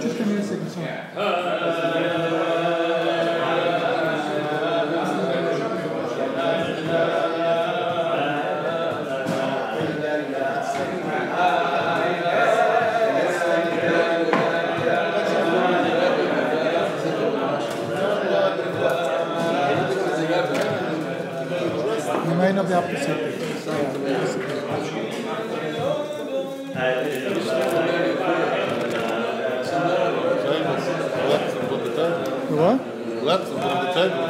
Just give me a second, sorry. You may not be able to see it. What? Left on the table.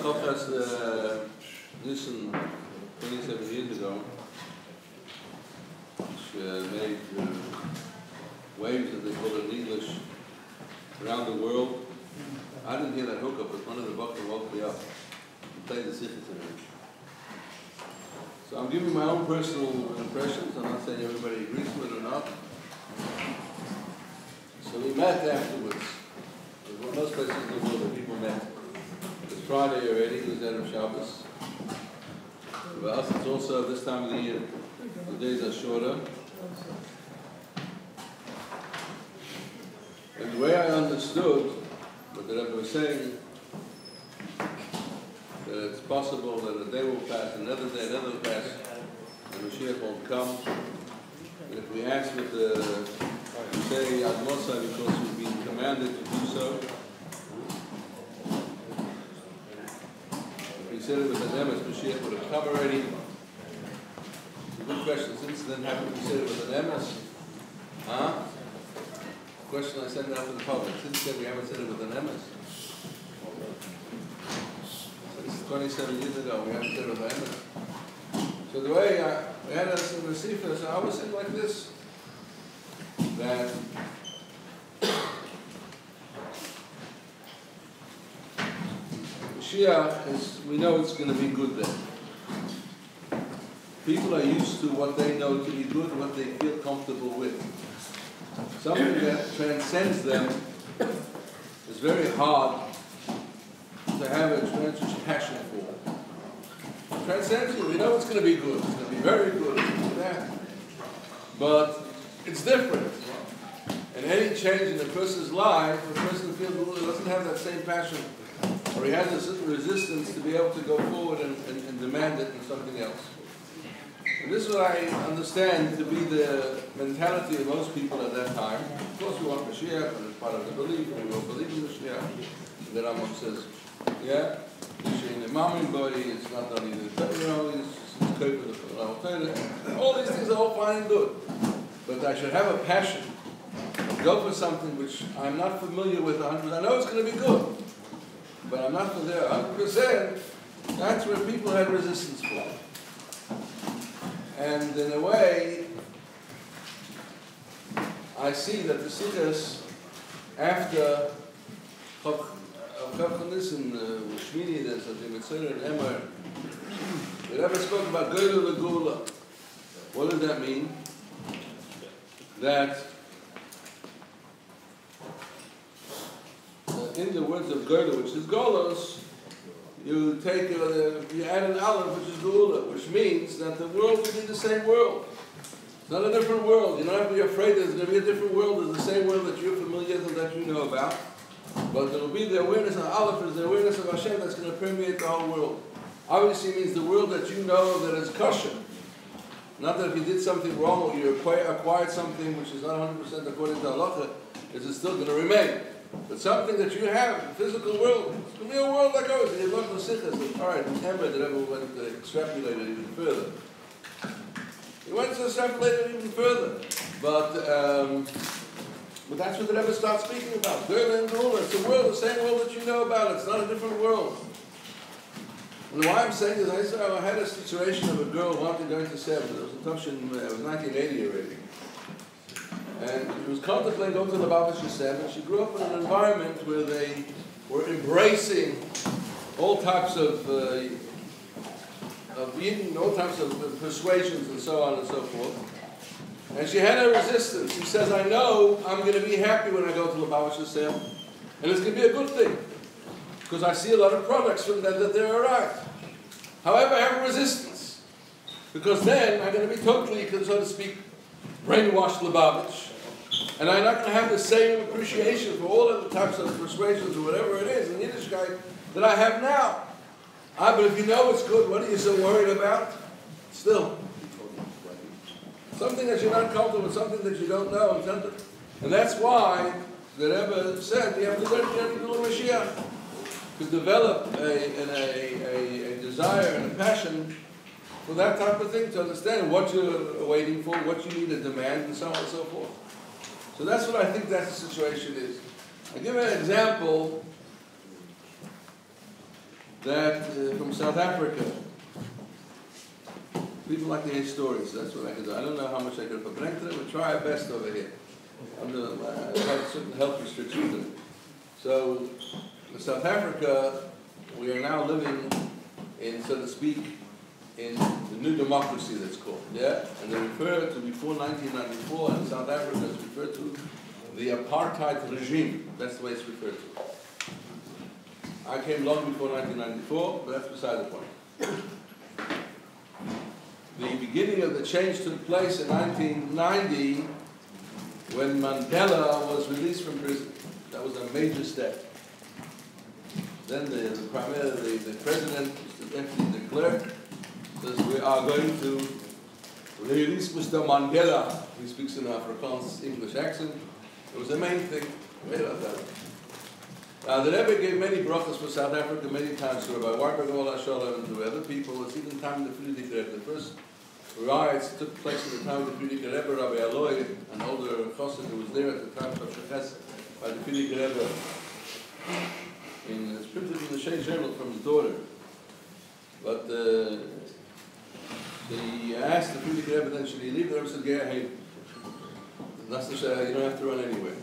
Koach Nissan 27 years ago, which made waves, as they call it in English, around the world. I didn't hear that hookup, but one of the Bachman woke me up and played the Sikha to me. So I'm giving my own personal impressions. I'm not saying everybody agrees with it or not. So we met afterwards. Most places in the world that people met. It was Friday already, it was Erev Shabbos. For us, it's also this time of the year, the days are shorter. And the way I understood what the Rebbe was saying, that it's possible that a day will pass, another day, another will pass, and Mashiach won't come. And if we ask with the, say, Ad Mosai, because we've been commanded to do so, if we said it with an emes, Mashiach would have come already. It's a good question. Since then, haven't we said it with an emes? Huh? Question I sent out to the public. Since then, we haven't said it with an emes. 27 years ago, we haven't said it with an emes. So the way we had us in the Sefer, so I was saying like this, that Mashiach is, we know it's going to be good then. People are used to what they know to be good, what they feel comfortable with. Something that transcends them is very hard to have a tremendous passion for. Transcends you, we know it's going to be good, it's going to be very good, it's going to be that. But it's different. And any change in a person's life, the person feels doesn't have that same passion, or he has a certain resistance to be able to go forward and demand it in something else. And this is what I understand to be the mentality of most people at that time. Of course we want Mashiach, and it's part of the belief, and we will believe in Mashiach. And the Rambam says, yeah, in the Mammon body, it's not only the it's all these things are all fine and good. but I should have a passion, go for something which I'm not familiar with 100%. I know it's going to be good, but I'm not there 100%. That's where people had resistance for. And in a way, I see that the Sikhs, after Nissan, Shmini, there's a Mitzvah and Emmer, they never spoke about Geula L'Gula. What does that mean? That in the words of Geula, which is Golos, you take you add an aleph, which is Geula, which means that the world will be the same world. It's not a different world. You don't have to be afraid there's going to be a different world. There's the same world that you're familiar with and that you know about. But there will be the awareness of aleph, is the awareness of Hashem that's going to permeate the whole world. Obviously it means the world that you know that is kosher. Not that if you did something wrong or you acquired something which is not 100% according to halacha, is it still going to remain. But something that you have, the physical world, it's going to be a world like ours. And you look at the sikhs, all right, remember that everyone went to extrapolate it even further. He went to extrapolate it even further. But that's what the Rebbe starts speaking about. Geula and Geula. It's a world, the same world that you know about. It's not a different world. And why I'm saying this, I had a situation of a girl wanting going to Seven. It was a Toshin, it was 1980 already. And she was contemplating going to the Baba Shusem, and she grew up in an environment where they were embracing all types of eating, all types of persuasions and so on and so forth. And she had a resistance. She says, I know I'm going to be happy when I go to the Baba Shusem, and it's going to be a good thing, because I see a lot of products from them that they're all right. However, I have a resistance, because then I'm going to be totally, so to speak, brainwashed Lubavitch, and I'm not going to have the same appreciation for all of the types of persuasions or whatever it is in Yiddishkeit that I have now. But if you know it's good, what are you so worried about? Still, something that you're not comfortable with, something that you don't know, and that's why the Rebbe said you have to learn Mashiach to develop a desire and a passion for that type of thing, to understand what you're waiting for, what you need to demand, and so on and so forth. So that's what I think that the situation is. I'll give you an example that from South Africa. People like to hear stories, so that's what I can do. I don't know how much I can Farbrengen to them, but try our best over here. I have certain health restrictions. So in South Africa, we are now living in, so to speak, in the new democracy that's called, yeah? And they refer to before 1994 in South Africa, it's referred to the apartheid regime. That's the way it's referred to. I came long before 1994, but that's beside the point. The beginning of the change took place in 1990 when Mandela was released from prison. That was a major step. Then the president, Mr. de Klerk, says we are going to release Mr. Mandela. He speaks in an Afrikaans English accent. It was the main thing. The Rebbe gave many brachas for South Africa many times to Rabbi Farbrengen and to other people. It's even time the Friedrich Rebbe. The first riots took place at the time of the Friedrich Rebbe. Rabbi Aloy, an older chassid who was there at the time of Sheches by the Friedrich Rebbe. It's printed in the Shea Journal from his daughter. But he asked the Friedrich Rebbe then, should he leave? The Rebbe said, yeah, hey, you don't have to run anywhere.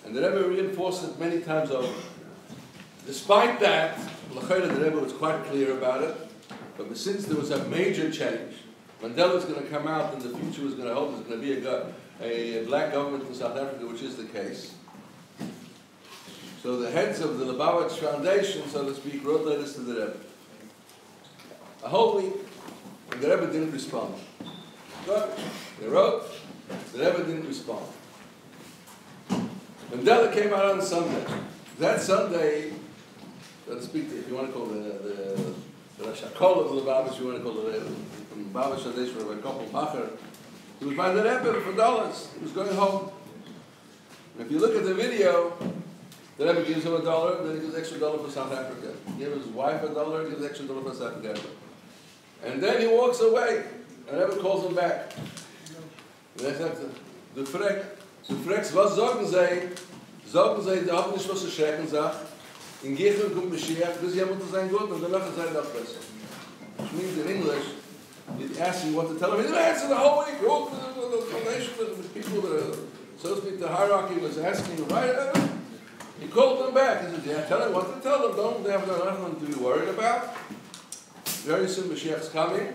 And the Rebbe reinforced it many times over. Despite that, the Rebbe was quite clear about it, but since there was a major change, Mandela was going to come out and the future was going to hold, there's going to be a black government in South Africa, which is the case. So the heads of the Lubavitch Foundation, so to speak, wrote letters to the Rebbe. A whole week, and the Rebbe didn't respond. They wrote, the Rebbe didn't respond. Mandela came out on Sunday. That Sunday, so to speak, if you want to call the Rosh Hakol of the Lubavitch, you want to call the Lubavitch Foundation for a couple Bacher, he was by the Rebbe for dollars. He was going home. And if you look at the video, the Rebbe gives him $1, then he gives extra $1 for South Africa. He gives his wife $1, he gives extra $1 for South Africa. And then he walks away, and the Rebbe calls him back. And Du fragst, was sagen sie? Sagen sie, die haben nicht was zu schrecken, sagt. In Gehirn kommt Mashiach, bis jemand zu sein gut, und danach ist er auch besser. Which means in English, you're asking what to tell him. He didn't answer the whole week. The foundation of the people that are supposed to be the hierarchy was asking, right? He called them back. He said, yeah, tell him what to tell them. Don't they have nothing to be worried about? Very soon Mashiach's coming.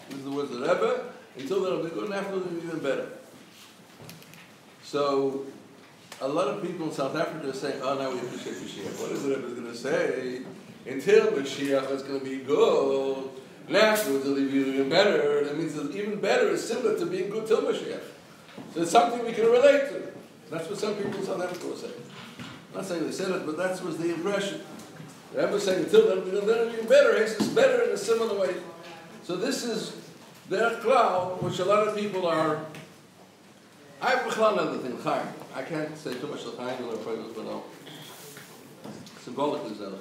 This is the words of the Rebbe. Until then, they're going to have to do even better. So, a lot of people in South Africa are saying, oh, now we appreciate Mashiach. What is the Rebbe going to say? Until Mashiach is going to be good, and afterwards it'll be even better. That means that even better is similar to being good till Mashiach. So it's something we can relate to. That's what some people in South Africa were saying. I'm not saying they said it, but that was the impression. The Rebbe was saying, until then it'll be even better. It's better in a similar way. So this is their cloud, which a lot of people are. I have another thing, Chaim. I can't say too much of Chaim, but no. Symbolically, Chaim.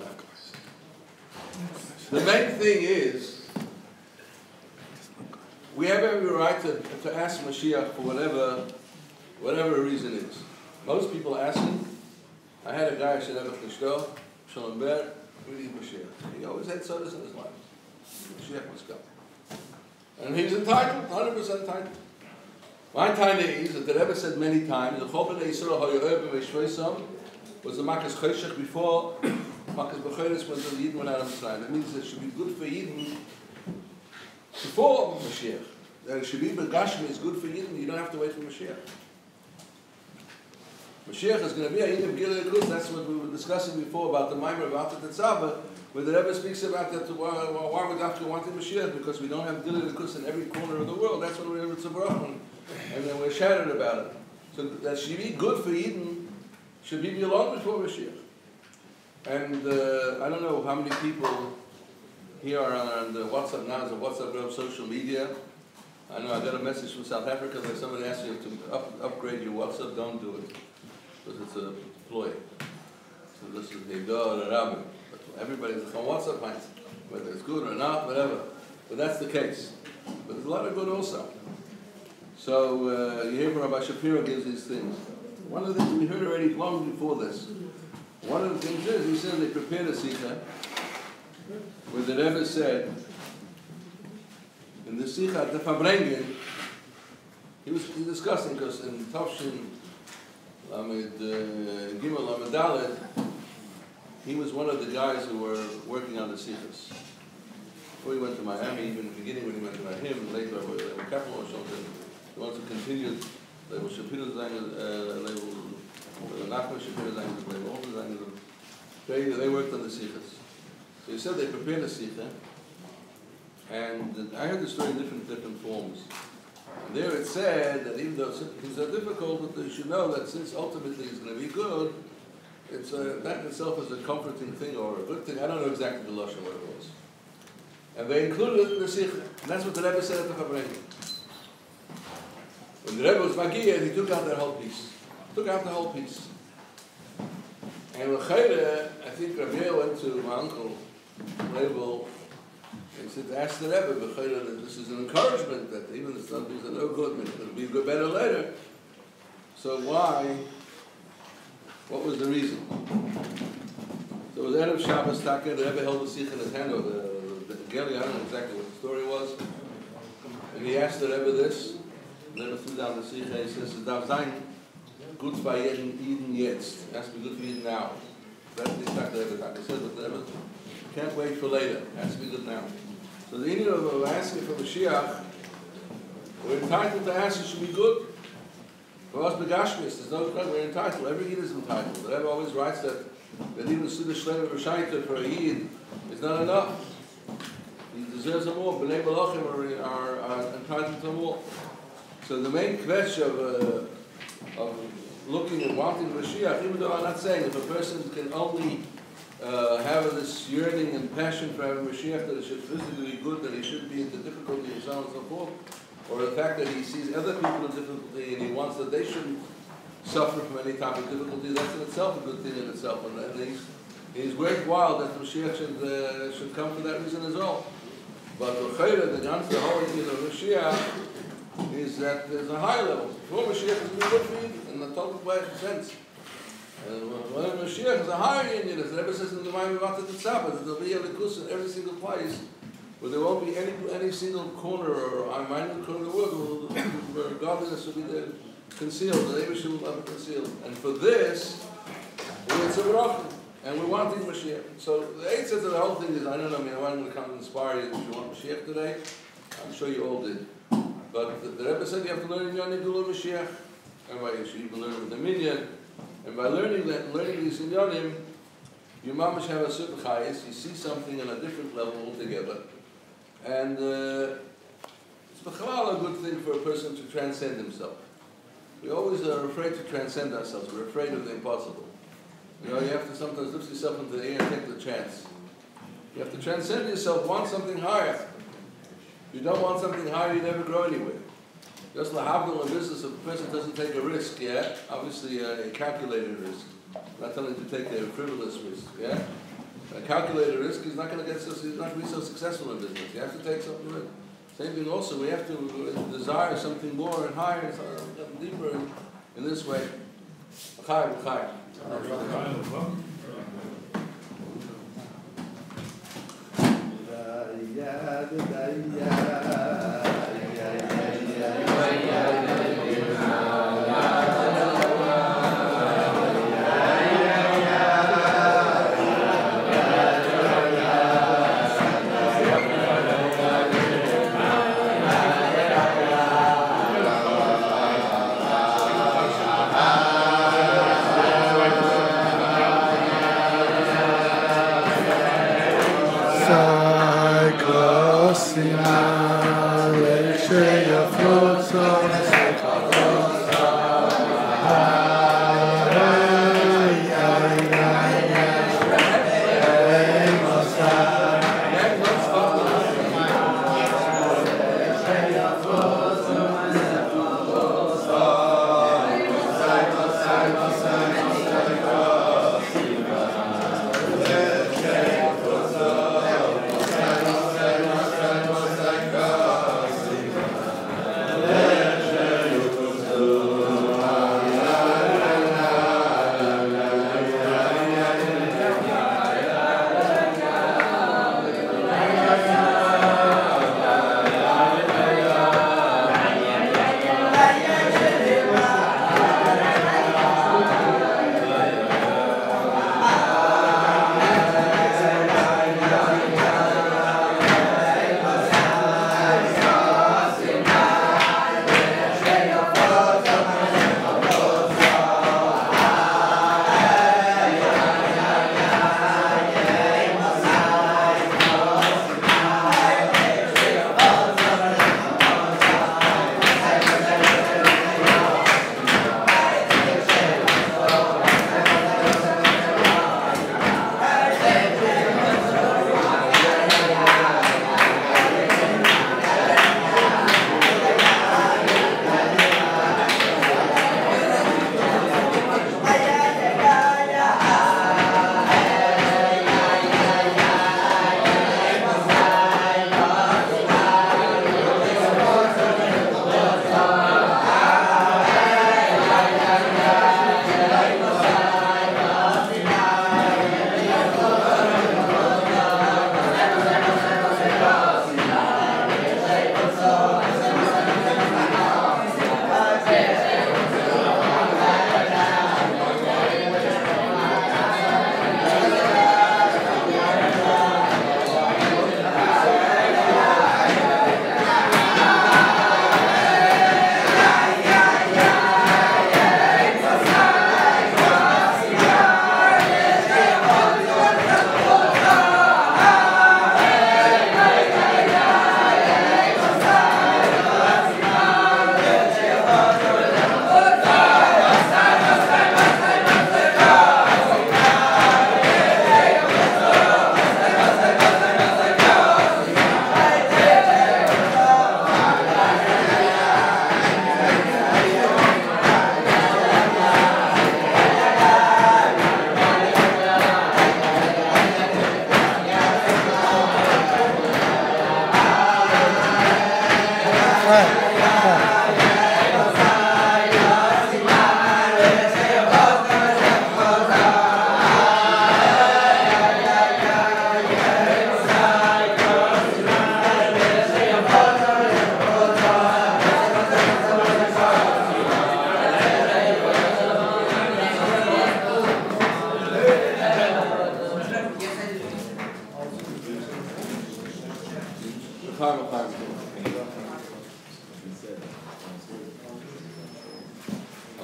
The main thing is, we have every right to ask Mashiach for whatever reason is. Most people ask him. I had a guy who said, Shalom Ber, we need Mashiach. He always had sodas in his life. Mashiach must come. And he's entitled, 100% entitled. My time is that the Rebbe said many times, the Chobel Yisrael HaYo'eb V'Shveisam was the Makas Choshech before Makas B'Chodesh when the Yidden went out of Mitzrayim. That means it should be good for Yidden before Mashiach. That it should be B'Gashmi is good for Yidden, you don't have to wait for Mashiach. Mashiach is going to be a Yidden Gilei Kus. That's what we were discussing before about the Maimer, about the Tetzaveh, where the Rebbe speaks about that, why would after wanting Mashiach? Because we don't have Gilei Kus in every corner of the world. That's what we're able to Tzavroch, and then we're shattered about it. So that should be good for Yidden, should be long before Mashiach. And I don't know how many people here are on the WhatsApp now, is a WhatsApp group, social media. I know I got a message from South Africa that somebody asked you to upgrade your WhatsApp. Don't do it, because it's a ploy. So this is the Rabbin. Everybody's on WhatsApp, whether it's good or not, whatever. But that's the case. But there's a lot of good also. So you hear from Rabbi Shapiro gives these things. One of the things we heard already long before this. One of the things is, he said they prepared a Sikha where the Rebbe said, in the Sikha at the Farbrengen, he was discussing, because in Tavshin Lamed Gimel Lamed Dalet, he was one of the guys who were working on the Sikhas. Before he went to Miami, even in the beginning when he went to Miami, and later they were capital or something, the ones who continued, they were Shapiro Zang, they were Nachman Shapiro Zang, they were all the Zang, they worked on the Sikhas. So he said they prepared a Sikha, and I heard the story in different forms. And there it said that even though things are difficult, but they should know that since ultimately it's going to be good, it's that in itself is a comforting thing or a good thing. I don't know exactly the Lashon what it was. And they included it in the Sikha. And that's what the Rebbe said at the Farbrengen. When the Rebbe was Magiyah, he took out that whole piece. Took out the whole piece. And I think Rabbi went to my uncle, Rebbe, and said, ask the Rebbe, that this is an encouragement, that even if some things are no good, it'll be good better later. So why? What was the reason? So it was Erev Shabbos Taka, the Rebbe held the Sikha in his hand, or the Geli, I don't know exactly what the story was. And he asked the Rebbe this, the Rebbe threw down the Sikha, he says, "Dav sein gut bei Eden jetzt." It has to be good for Eden now. That's the exact Rebbe Taka said, but the Rebbe can't wait for later. It has to be good now. So the Indian of asking for Mashiach, we're entitled to ask, it should be good. For us, Begashmis, there's no question, we're entitled. Every Yid is entitled. The Rebbe always writes that even the Suda Shlema B'Shaita for a Yid is not enough. He deserves a more. B'nai Malachim are entitled to more. So the main question of looking and wanting Mashiach, even though I'm not saying if a person can only have this yearning and passion for having Mashiach, that it should physically be good, that he should be into difficulty and so on and so forth, or the fact that he sees other people in difficulty and he wants that they shouldn't suffer from any type of difficulty, that's in itself a good thing in itself. And he's worthwhile that Mashiach should come for that reason as well. But the whole idea of Mashiach is that there's a higher level. Before Mashiach is good for you in the total sense. When Mashiach is a higher union, as the Rebbe says in the Maimon Vata Tzabah, that there'll be a likus in every single place, where there won't be any single corner or minute corner of the world where godliness will be there concealed, the Rebbe will have it concealed. And for this, it's a bracha, and we want the Mashiach. So the eight says that the whole thing is, I don't know, I wasn't going to come and inspire you if you want Mashiach today. I'm sure you all did. But the Rebbe said you have to learn in Yoni Dula Mashiach, and by you can learn with the minyan. And by learning these inyanim, you mamash have a certain chayis, you see something on a different level altogether. And it's b'chalal a good thing for a person to transcend himself. We always are afraid to transcend ourselves. We're afraid of the impossible. You know, you have to sometimes lift yourself into the air and take the chance. You have to transcend yourself, want something higher. If you don't want something higher, you never grow anywhere. Just lahavdil in business, if a person doesn't take a risk, yeah? Obviously a calculated risk. I'm not telling you to take a frivolous risk, yeah? A calculated risk, he's not going to be so successful in business. You have to take something risk. Same thing also, we have to desire something more and higher and something deeper in this way. L'chaim. Sai,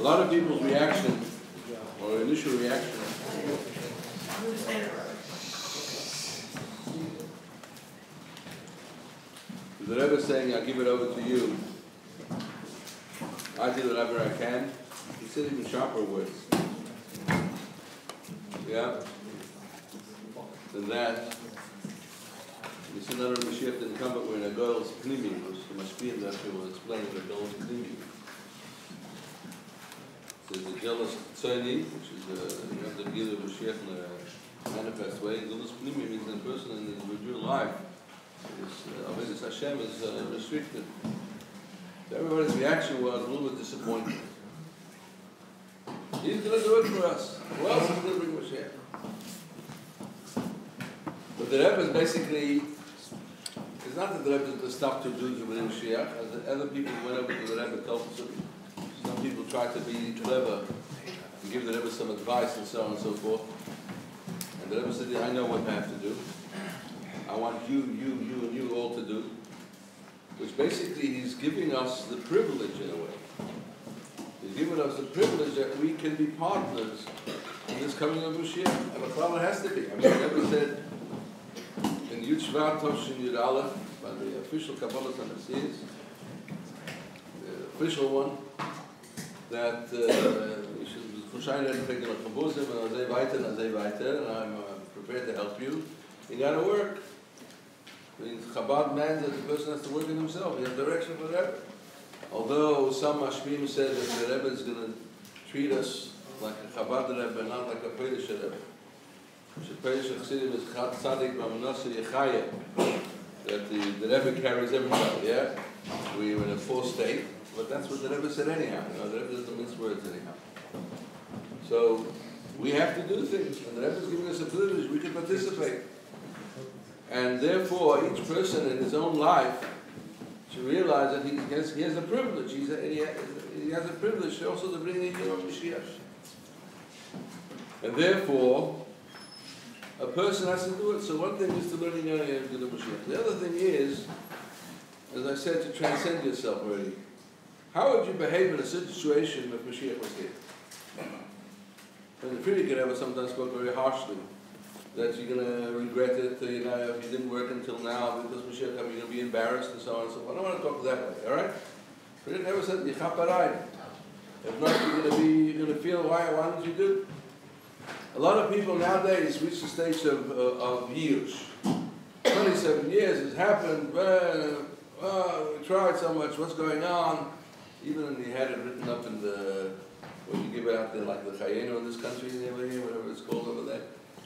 lot of people's reaction, or initial reaction, the Rebbe is saying, I'll give it over to you. I do whatever I can. He said even sharper words. Yeah? Than that. You see, none of the Mashiach didn't come, but we're in a girl's pnimi, which the Mashpiyah that we will explain the girl's pnimi. There's a jealous tzoni, which is you have the deal of Mashiach in a manifest way. Jealous pnimi means a person in his real life. His Hashem is restricted. So everybody's reaction was a little bit disappointed. He's going to do it for us. Who else is going to bring Mashiach? But the Rebbe is basically, it's not that the Rebbe is going to stop to do with Mashiach. As the other people went over to the Rebbe, told some people try to be clever and give the Rebbe some advice and so on and so forth. And the Rebbe said, I know what I have to do. I want you, and you all to do. Which basically he's giving us the privilege in a way. He's giving us the privilege that we can be partners in this coming of Mashiach. And the problem has to be. I mean, the Rebbe said in Yud Shvat Toshin Yud Aleph, by the official Kabbalah Tanasiz, the official one, that we should Kushayin Edekeg and Chabuzim and Azay Vaiter, and I'm prepared to help you. You got to work. I mean, Chabad means that the person has to work in himself. He has direction for the Rebbe. Although some Mashpim said that the Rebbe is going to treat us like a Chabad Rebbe, not like a Polish Rebbe. Polish Chassidim is Tzadik B'Manasa Yechaya. That the Rebbe carries everybody, yeah? We were in a fourth state, but that's what the Rebbe said anyhow. You know, the Rebbe doesn't mince words anyhow. So we have to do things, and the Rebbe is giving us a privilege. We can participate. And therefore, each person in his own life should realize that he has a privilege. He has a privilege also to bring in Yom Mashiach. And therefore, a person has to do it. So one thing is to learn Yom Mashiach. The other thing is, as I said, to transcend yourself already. How would you behave in a situation if Mashiach was here? And the Frierdiker Rebbe sometimes spoke very harshly. That you're going to regret it, if you didn't work until now, because Mashiach comes, you're going to be embarrassed and so on and so forth. I don't want to talk that way, all right? But it never said, Yichaparai. If not, you're going to feel, why don't you do? A lot of people nowadays reach the stage of years. 27 years has happened, we tried so much, what's going on? Even he had it written up in the, when you give it out there, like the Chayenu in this country, whatever it's called over there.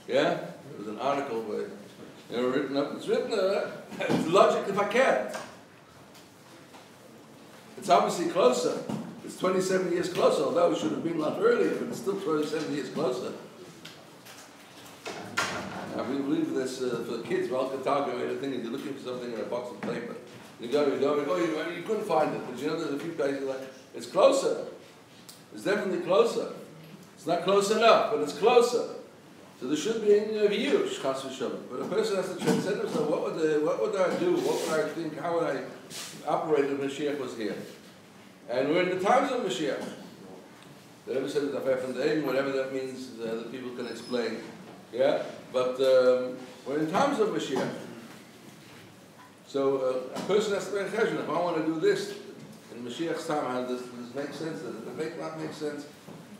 Yeah? There was an article where they were written up. It's written, it's logic if I can't. It's obviously closer. It's 27 years closer, although it should have been a lot earlier, but it's still 27 years closer. I believe this for the kids, Valkataga made a thing, you're looking for something in a box of paper. You couldn't find it, but you know there's a few places like, it's closer. It's definitely closer. It's not close enough, but it's closer. So there should be a huge chas v'shalom. But a person has to transcend himself. What would I do? What would I think? How would I operate if Mashiach was here? And we're in the times of Mashiach. The Rebbe said that whatever that means, the people can explain. Yeah? But we're in times of Mashiach. So a person has to be in cheshbon. If I want to do this, in Mashiach's time, does this make sense? Does it not make sense?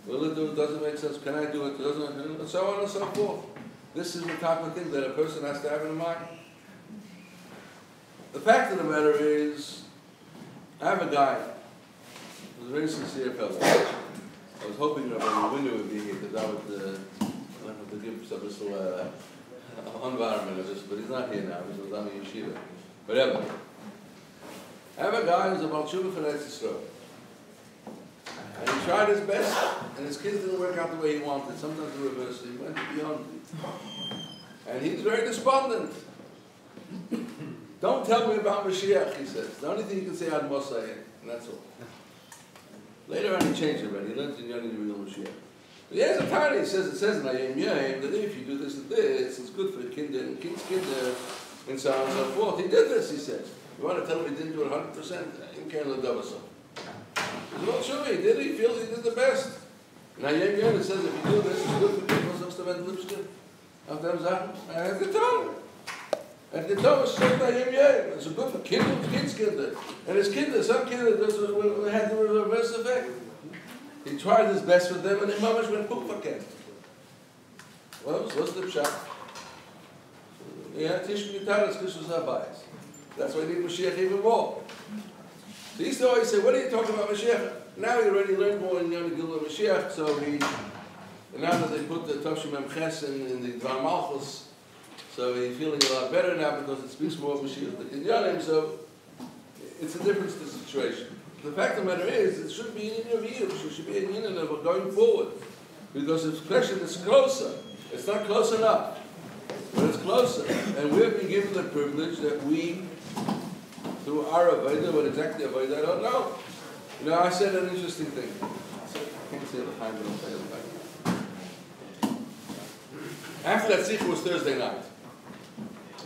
Will it do it? Doesn't make sense? Can I do it? Doesn't it do it? And so on and so forth. This is the type of thing that a person has to have in mind. The fact of the matter is, I have a guy who's a very sincere fellow. I was hoping that the window would be here because I would have to give some little environment of this, but he's not here now. He's on the yeshiva. Whatever. I have a guy who's a Balshuva for Yisrael. And he tried his best, and his kids didn't work out the way he wanted. Sometimes the reverse. He went beyond. And he's very despondent. Don't tell me about Mashiach, he says. The only thing you can say Ad Mosai, and that's all. Later on he changed it, but he learned in Yoni the real Mashiach. But he has a tiny, it says in Ayim Yayim, that if you do this and this, it's good for the kinder and kids' kinder, and so on and so forth. He did this, he says. You want to tell me he didn't do it 100%? You can't live double so. Well, sure, he did. He feels he did the best. Now, Yem Yonah says if you do this, it's good for people. So, to wend Lipske. Auf dem Sachen. Er hat getan. Er hat getan, was sagt Yem Yonah. It's good for Kindskinder. And his kinder, some kinder, had the reverse effect. He tried his best with them, and the mamash went pukvaket. Well, what's the pshat? Yeah, Tish Gitaras, Christus Abayas. That's why we need Mashiach even more. So he used to always say, what are you talking about Mashiach? Now he already learned more in Yom Gilul Mashiach, so now that they put the Toshim Ches in the Dvar Malchus, so he's feeling a lot better now because it speaks more of Mashiach than Kinyanim, so it's a different situation. The fact of the matter is, it should be in your view, it should be in your of going forward. Because the question is closer. It's not close enough, but it's closer. And we've been given the privilege that we, through our Avodah, what exactly Avodah, I don't know. You know, I said an interesting thing. I can't say the time, but I'll say the time. After that Sikh was Thursday night.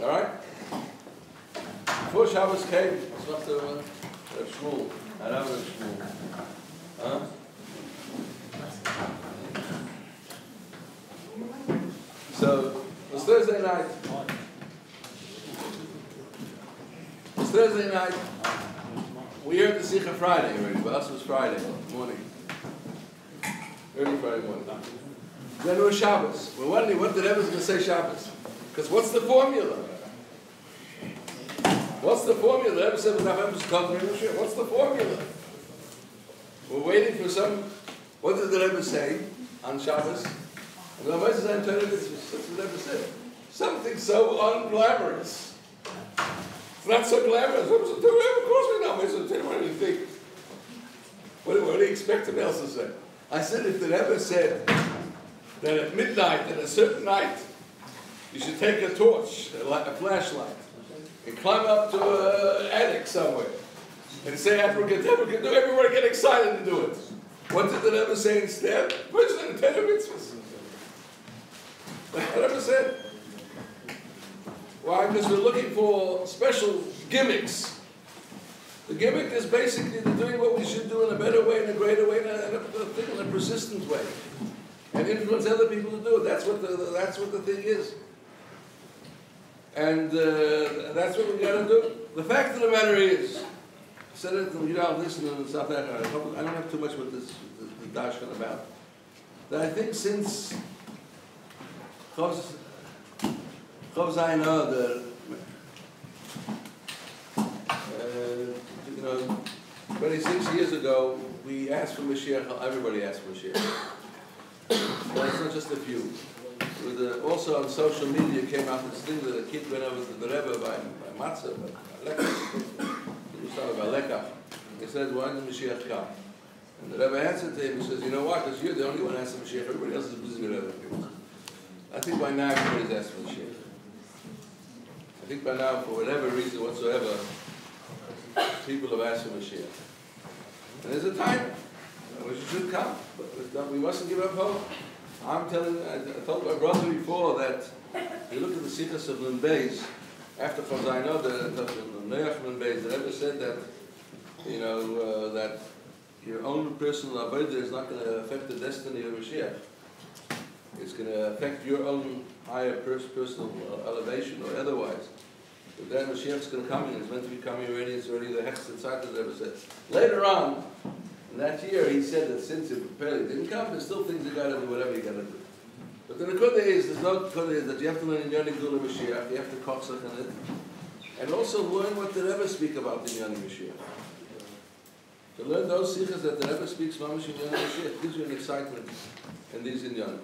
All right? Before Shabbos came, it's not the Shmuel. I don't know Shmuel. Huh? So, it was Thursday night. It was Thursday night. We heard the Sikha Friday already, but us was Friday morning. Early Friday morning. Then it was Shabbos. We're wondering what the Rebbe is going to say Shabbos. Because what's the formula? What's the formula? The Rebbe said, what's the formula? We're waiting for some... What did the Rebbe say on Shabbos? And the Rebbe said, that's what the Rebbe said. Something so unglamorous. It's not so glamorous. Of course we know. What do you think? What do you expect him else to say? I said, if the Rebbe said that at midnight, at a certain night, you should take a torch, a flashlight, and climb up to an attic somewhere, and say, abracadabra, everybody get excited to do it. What did the Rebbe say instead? Which is the 10 mitzvahs. The Rebbe said, why? Because we're looking for special gimmicks. The gimmick is basically doing what we should do in a better way, in a greater way, in a persistent way, and influence other people to do it. That's what the thing is, and that's what we got to do. The fact of the matter is, I said it. You know, listen in South Africa. I don't have too much with this the dashkan about. That I think since Chav Zayin, you know, 26 years ago, we asked for Mashiach. Everybody asked for Mashiach. Well, it's not just a few. Also on social media came out this thing that a kid went over to the Rebbe by matzah, by lekach. He was talking about lekach. He said, "Why did Mashiach come?" And the Rebbe answered to him. He says, "You know what? Because you're the only one asking Mashiach. Everybody else is busy with other things." I think by now everybody's asking Mashiach. I think by now, for whatever reason whatsoever, people have asked for Mashiach. And there's a time when it should come, but we mustn't give up hope. I'm telling you, I told my brother before that you look at the Sichas of Nun Beis, after Chazayno, the Neach Nun Beis, the Rebbe said that, you know, that your own personal avodah is not going to affect the destiny of Mashiach. It's going to affect your own higher personal elevation or otherwise. But then Mashiach's going to come in. It's meant to be coming already. It's already the Hechz inside the Rebbe said. Later on, in that year, he said that since it apparently didn't come, there's still things you got to do, whatever you got to do. But the Nekuda is, there's no Nekuda is that you have to learn in Yoni Gula Mashiach, you have to Koach in it, and also learn what the Rebbe speak about in Yoni Mashiach. To learn those sichas that the Rebbe speaks mamish in Yoni Mashiach gives you an excitement in these in Yoni.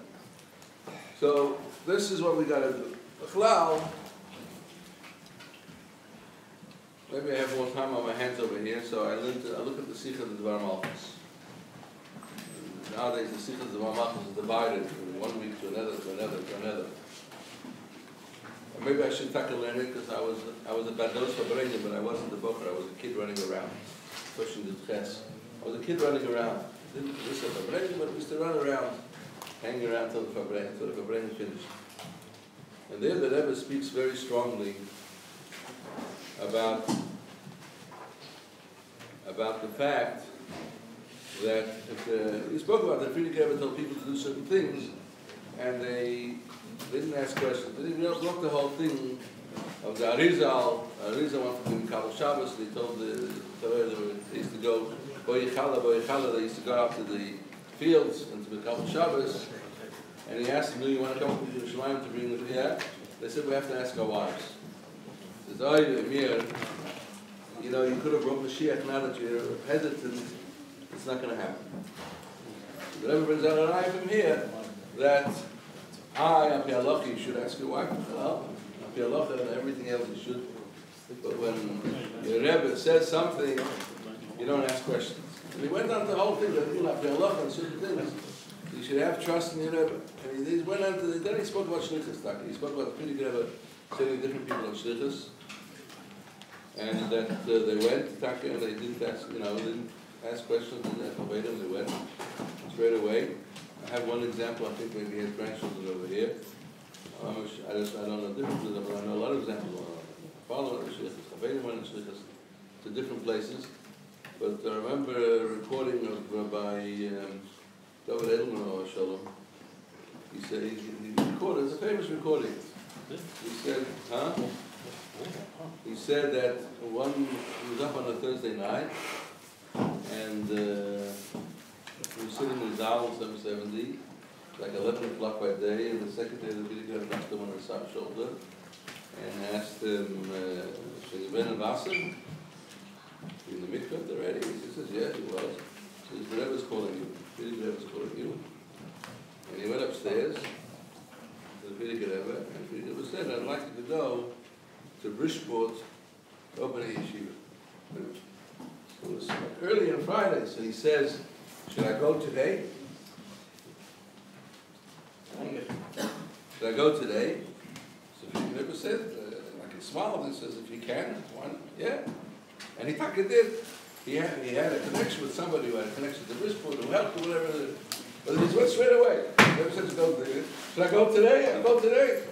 So this is what we got to do. B'chlal, maybe I have more time on my hands over here, so I look at the Sikha of the Dvar Malchus. Nowadays, the Sikha of the Dvar Malchus is divided from one week to another, to another, to another. Or maybe I should tackle learn it because I was a Bandos Farbrengen, but I wasn't the boker. I was a kid running around, pushing the Ches. I was a kid running around. Didn't listen to Farbrengen, but we used to run around, hanging around till the Farbrengen finished. And there the Rebbe speaks very strongly about the fact that he spoke about that Friedrich Rebbe told people to do certain things, and they didn't ask questions. They didn't block the whole thing of the Arizal. Arizal wanted to do Kabbalah Shabbos. They told the Torah they used to go Boyichala. They used to go out to the fields and to the Kabbalah Shabbos. And he asked them, "Do you want to come to Yerushalayim to bring the yeah?" They said, "We have to ask our wives." He says, "Oh, Amir, you know, you could have brought Mashiach. Now that you're hesitant, it's not going to happen." So the Rebbe brings out an eye from here that Api Halacha, you should ask your wife. Well, Api Halacha and everything else you should. But when your Rebbe says something, you don't ask questions. And he went on the whole thing that you Api Halacha and certain things. You should have trust in your Rebbe. And he went on to then he spoke about Shlichus. He spoke about the Friedrich Rebbe sending different people on Shlichus. And that they went to Taka and they didn't ask, didn't ask questions, didn't ask them, they went straight away. I have one example, I think maybe he has grandchildren over here. I don't know differences, but I know a lot of examples. Follow the Shlichus, Chavedim went in Shlichus to different places. But I remember a recording of Rabbi David Edelman or Shalom. He said, he recorded, it's a famous recording. He said, He said that he was up on a Thursday night, and he was sitting in his house, 770, like 11 o'clock by day, and the secretary of the video knocked him on his shoulder and asked him, "She's been in Wasser? In the mikveh already?" He says, "Yeah, he was." He says, "The Rebbe's calling you. The Rebbe's calling you." And he went upstairs to the Friedrich Rebbe, and Friedrich Rebbe said, "I'd like you to go to Bridgeport to open a yeshiva." It was early on Friday, so he says, "Should I go today? Should I go today?" So Friedrich Rebbe said, like he smiled and says, "If you can, why not?" Yeah. And he did. He had a connection with somebody who had a connection to Bridgeport who helped or whatever. But he went straight away. The Rebbe said to go there. "Should I go today? I'll go today."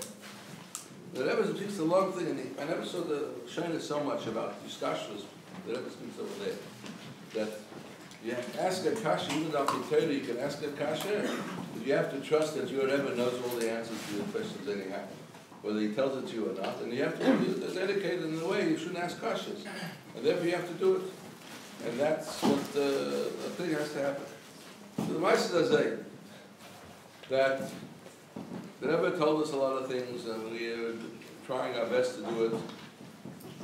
The Rebbe speaks a long thing, and I never saw the Shana so much about discussions. The Rebbe speaks over there. That you ask a kasha, even though you can ask a kasha, but you have to trust that your Rebbe knows all the answers to your questions anyhow, whether he tells it to you or not. And you have to be dedicated in a way you shouldn't ask kashas. And therefore you have to do it. And that's what the thing has to happen. So the Meister does say that the Rebbe told us a lot of things, and we are trying our best to do it.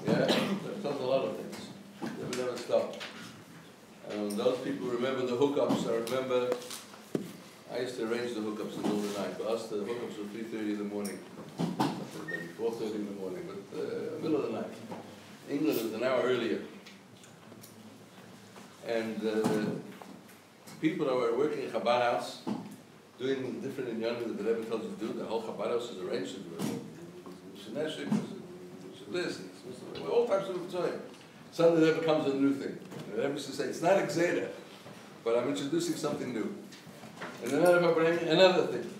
Yeah, he told us a lot of things. The Rebbe never stopped. And those people remember the hookups. I remember I used to arrange the hookups in the middle of the night. For us, the hookups were 3:30 in the morning, 4:30 in the morning, but middle of the night. England is an hour earlier. And people that were working in Chabad house, doing different inyanim that the Rebbe told you to do, the whole Chabad house is arranged to do it. All types of time. Suddenly the Rebbe comes with a new thing. The Rebbe used to say, "It's not exeda, but I'm introducing something new." And then Farbrengen, another thing.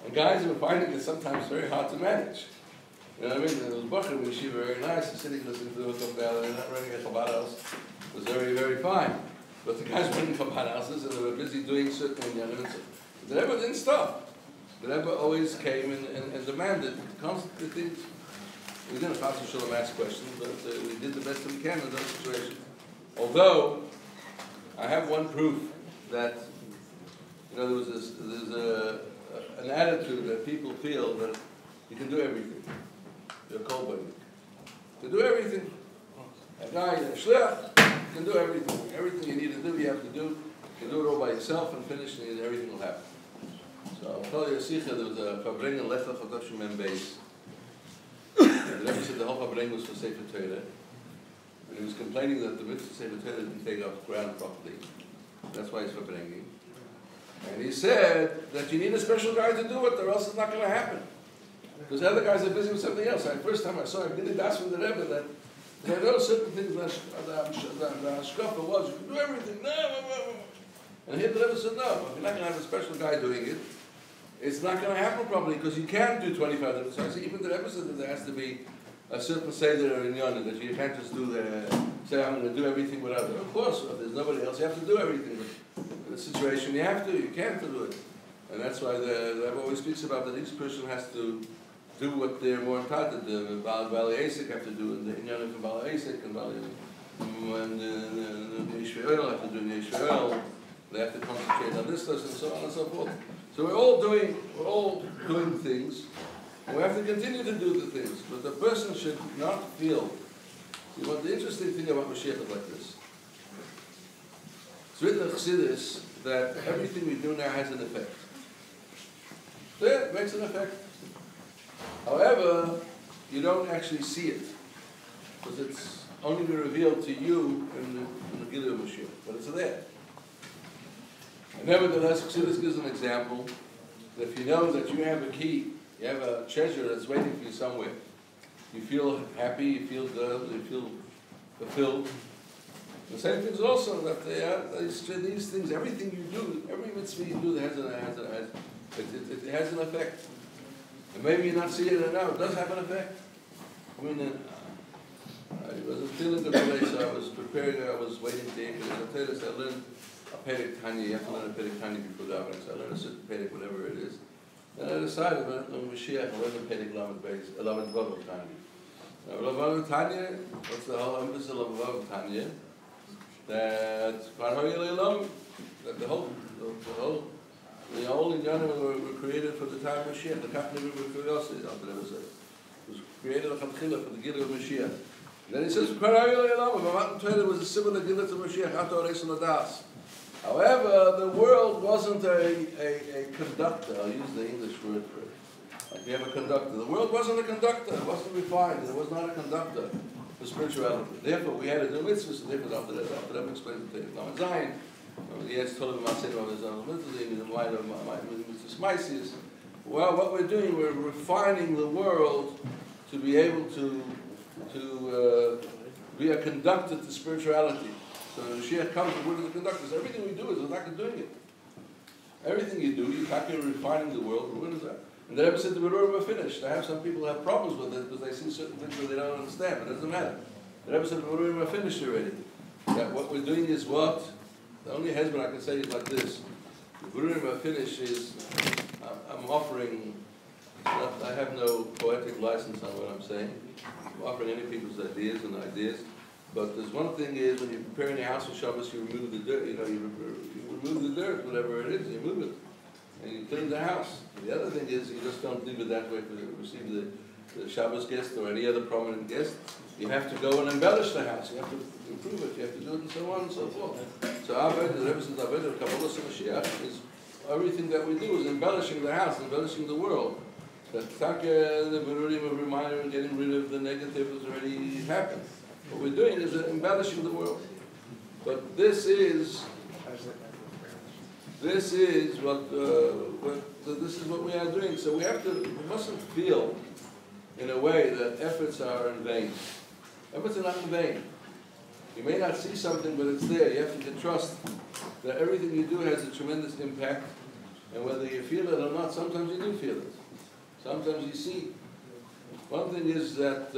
And guys were finding it sometimes very hard to manage. You know what I mean? There was Bachar in Yeshivah, very nice, and sitting listening to the hookup bell, and not running a Chabad house was very, very fine. But the guys were in Chabad houses, and they were busy doing certain inyanim. The Rebbe didn't stop. The Rebbe always came and demanded constant things. We didn't ask questions, but we did the best we can in those situations. Although, I have one proof that, there's an attitude that people feel that you can do everything. You're a cold buddy. You can do everything. A guy, a shliach, you can do everything. Everything you need to do, you have to do. You can do it all by yourself and finish, and everything will happen. So I'll tell you a sikha, there was a Farbrengen Lechach Chodoshim Mem Beis. The Rebbe said the whole Farbrengen was for Sefer Torah. And he was complaining that the mitzvah Sefer Torah didn't take off ground properly. That's why it's Farbrengen. And he said that you need a special guy to do it, or else it's not going to happen. Because the other guys are busy with something else. The first time I saw him, did ask from the Rebbe that there are certain things that the hashkafa was, you can do everything. No. And here the Rebbe said, no, if you're not going to have a special guy doing it, it's not going to happen properly, because you can't do 25 different. So I said, even the Rebbe said that there has to be a certain seder in Yonah, that you can't just do say, I'm going to do everything without it. Of course, if there's nobody else, you have to do everything. But in the situation, you have to, you can't do it. And that's why the Rebbe always speaks about that each person has to do what they're more entitled to do. The Bali Asik have to do in the Inyan of Bali Asik, and the Yeshivah have to do in Yeshivah. They have to concentrate on this lesson, and so on and so forth. So we're all doing things, and we have to continue to do the things. But the person should not feel. See, what the interesting thing about Mashiach is like this. It's written in Chassidus that everything we do now has an effect. So yeah, it makes an effect. However, you don't actually see it, because it's only been revealed to you in the Gilui of Mashiach, but it's there. And nevertheless, Chassidus gives an example that if you know that you have a key, you have a treasure that's waiting for you somewhere, you feel happy, you feel good, you feel fulfilled. The same thing is also that these things, everything you do, every mitzvah you do, it has an effect. And maybe you're not seeing it now, it does have an effect. I mean, I was feeling good today, so I was preparing, I was waiting to eat, because I learned a Perek Tanya, you have to learn a Perek Tanya before davening, so I learned a certain Perek, whatever it is. Then I decided, when Mashiach, I learned the Perek Lamed Vav Tanya. Now, Lamed Vav Tanya, what's the whole emphasis of Lamed Vav Tanya? That the whole Indiana were created for the time of Mashiach. The company of curiosity, was created for the Gilui of Mashiach. Then he says, it was a similar Gilui to Mashiach. However, the world wasn't a conductor. I'll use the English word for it. Like you have a conductor. The world wasn't a conductor. It wasn't refined. It was not a conductor for spirituality. Therefore, we had to do mitzvahs. And therefore, after that explains the thing. Now, in Zion, he has told him about his own mitzvahs in light of mitzvahs. Well, what we're doing, we're refining the world to be able to be a conductor to spirituality. So the Mashiach comes, we're the conductors. Everything we do is like doing it. Everything you do, you're refining the world. What is that? And the Rebbe said the Berurim are finished. I have some people who have problems with it because they see certain things that they don't understand. But it doesn't matter. The Rebbe said the Berurim are finished already. That what we're doing is what? The only husband I can say is like this. The Berurim are finished is, I'm offering, I have no poetic license on what I'm saying. I'm offering any people's ideas. But there's one thing is when you're preparing your house for Shabbos, you remove the dirt. You remove the dirt, whatever it is, you move it, and you clean the house. And the other thing is you just don't leave it that way to receive the Shabbos guest or any other prominent guest. You have to go and embellish the house. You have to improve it. You have to do it, and so on and so forth. So the Rebbe says, Kabbalah Mashiach is everything that we do is embellishing the house, embellishing the world. The Berurim of reminder and getting rid of the negative has already happened. What we're doing is embellishing the world. But this is what we are doing. So we mustn't feel in a way that efforts are in vain. Efforts are not in vain. You may not see something, but it's there. You have to trust that everything you do has a tremendous impact. And whether you feel it or not, sometimes you do feel it. Sometimes you see. One thing is that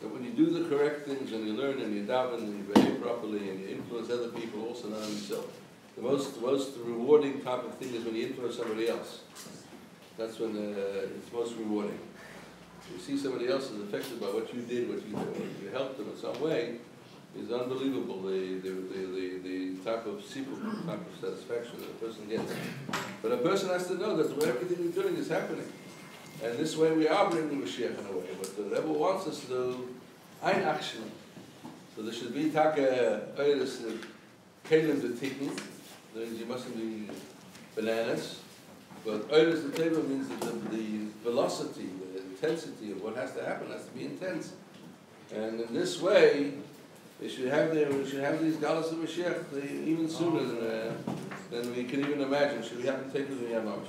when you do the correct things and you learn and you daven and you behave properly and you influence other people, also not only yourself. The most rewarding type of thing is when you influence somebody else. That's when it's most rewarding. You see somebody else is affected by what you did, what you helped them in some way, is unbelievable. The type of satisfaction that a person gets. But a person has to know that everything you're doing is happening. And this way we are bringing Mashiach in a way. But the Rebbe wants us to do ein action. So there should be oiris kelim the tikkun. That means you mustn't be bananas. But oiris the teva means that the velocity, the intensity of what has to happen has to be intense. And in this way, we should have these galas of Mashiach even sooner than we can even imagine. Should we have to take it in the Yamam?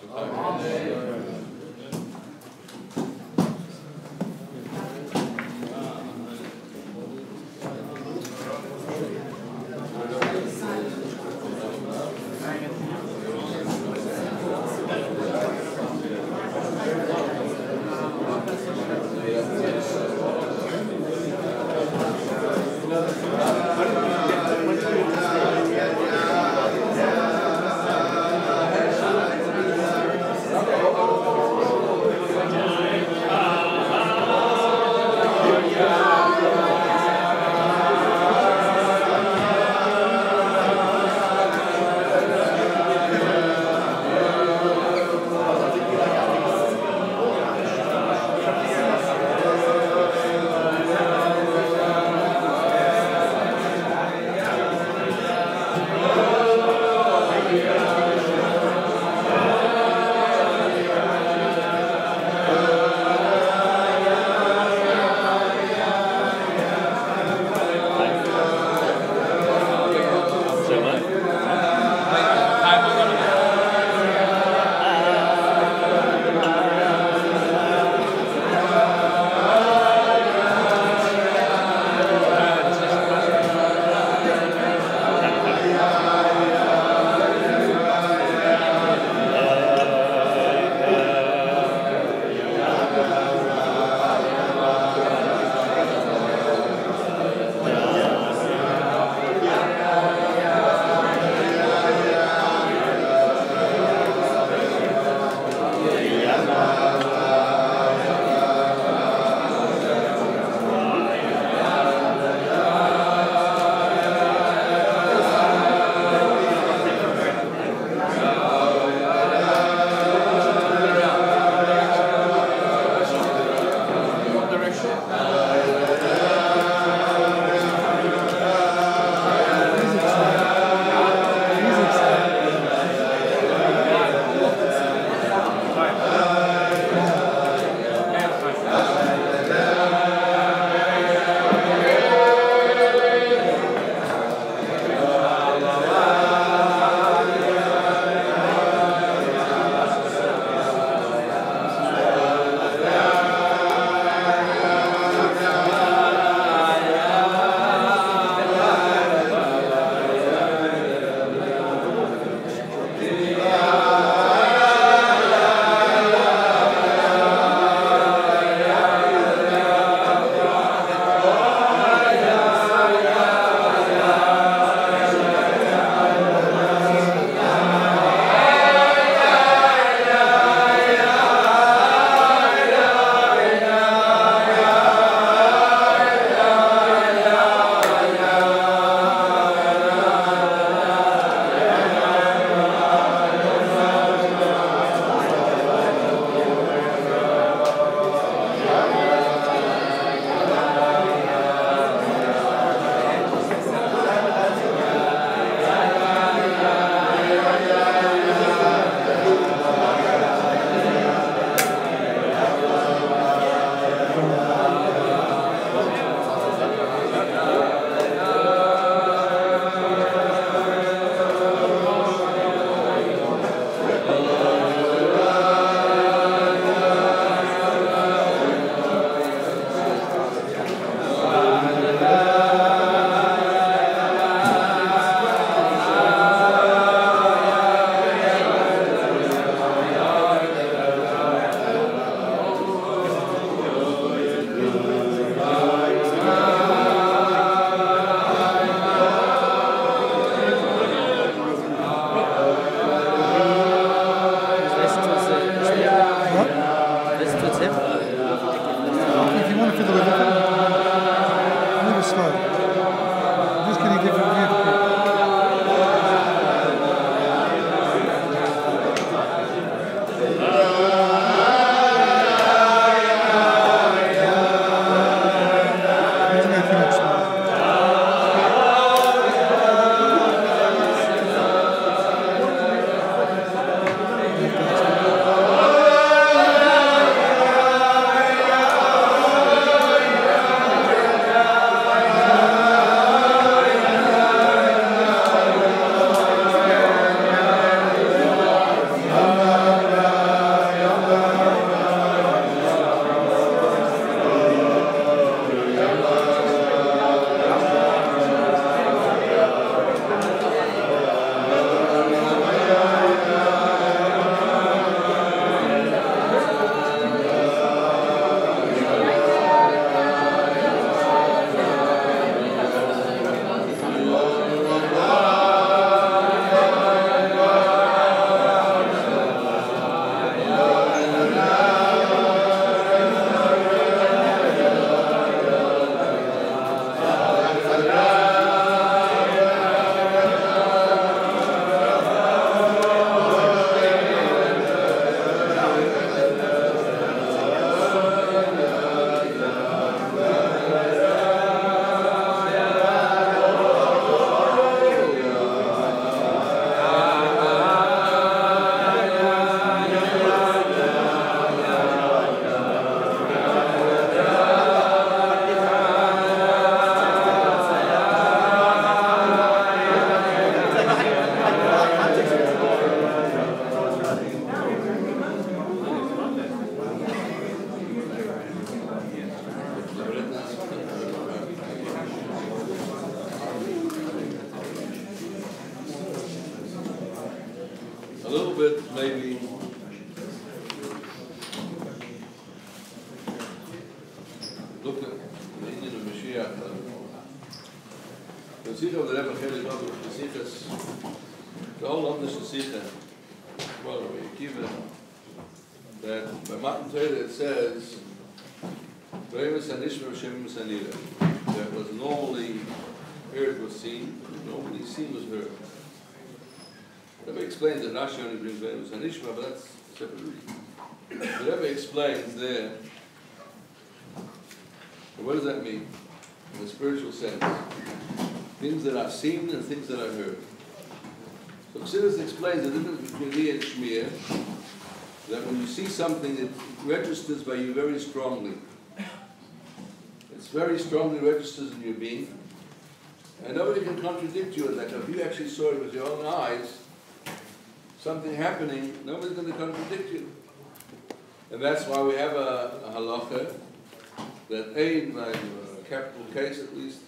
a little bit maybe look at the Indian of Mashiach. The Sikha of the Rebbe Chelik of the Sikhas, the whole of the Sikha, well, Yeshivah, that by Matan Torah it says, that was normally heard was seen, normally seen was heard. The Rebbe explains that Rashi only brings Ve'emus HaNishma, but that's separate. The Rebbe explains there, what does that mean in the spiritual sense? Things that are seen and things that are heard. So Chassidus explains the difference between Li and Shmiya, that when you see something, it registers by you very strongly. It's very strongly registers in your being, and nobody can contradict you. Like if you actually saw it with your own eyes, something happening, nobody's going to contradict you. And that's why we have a halacha that aid, by a capital case at least,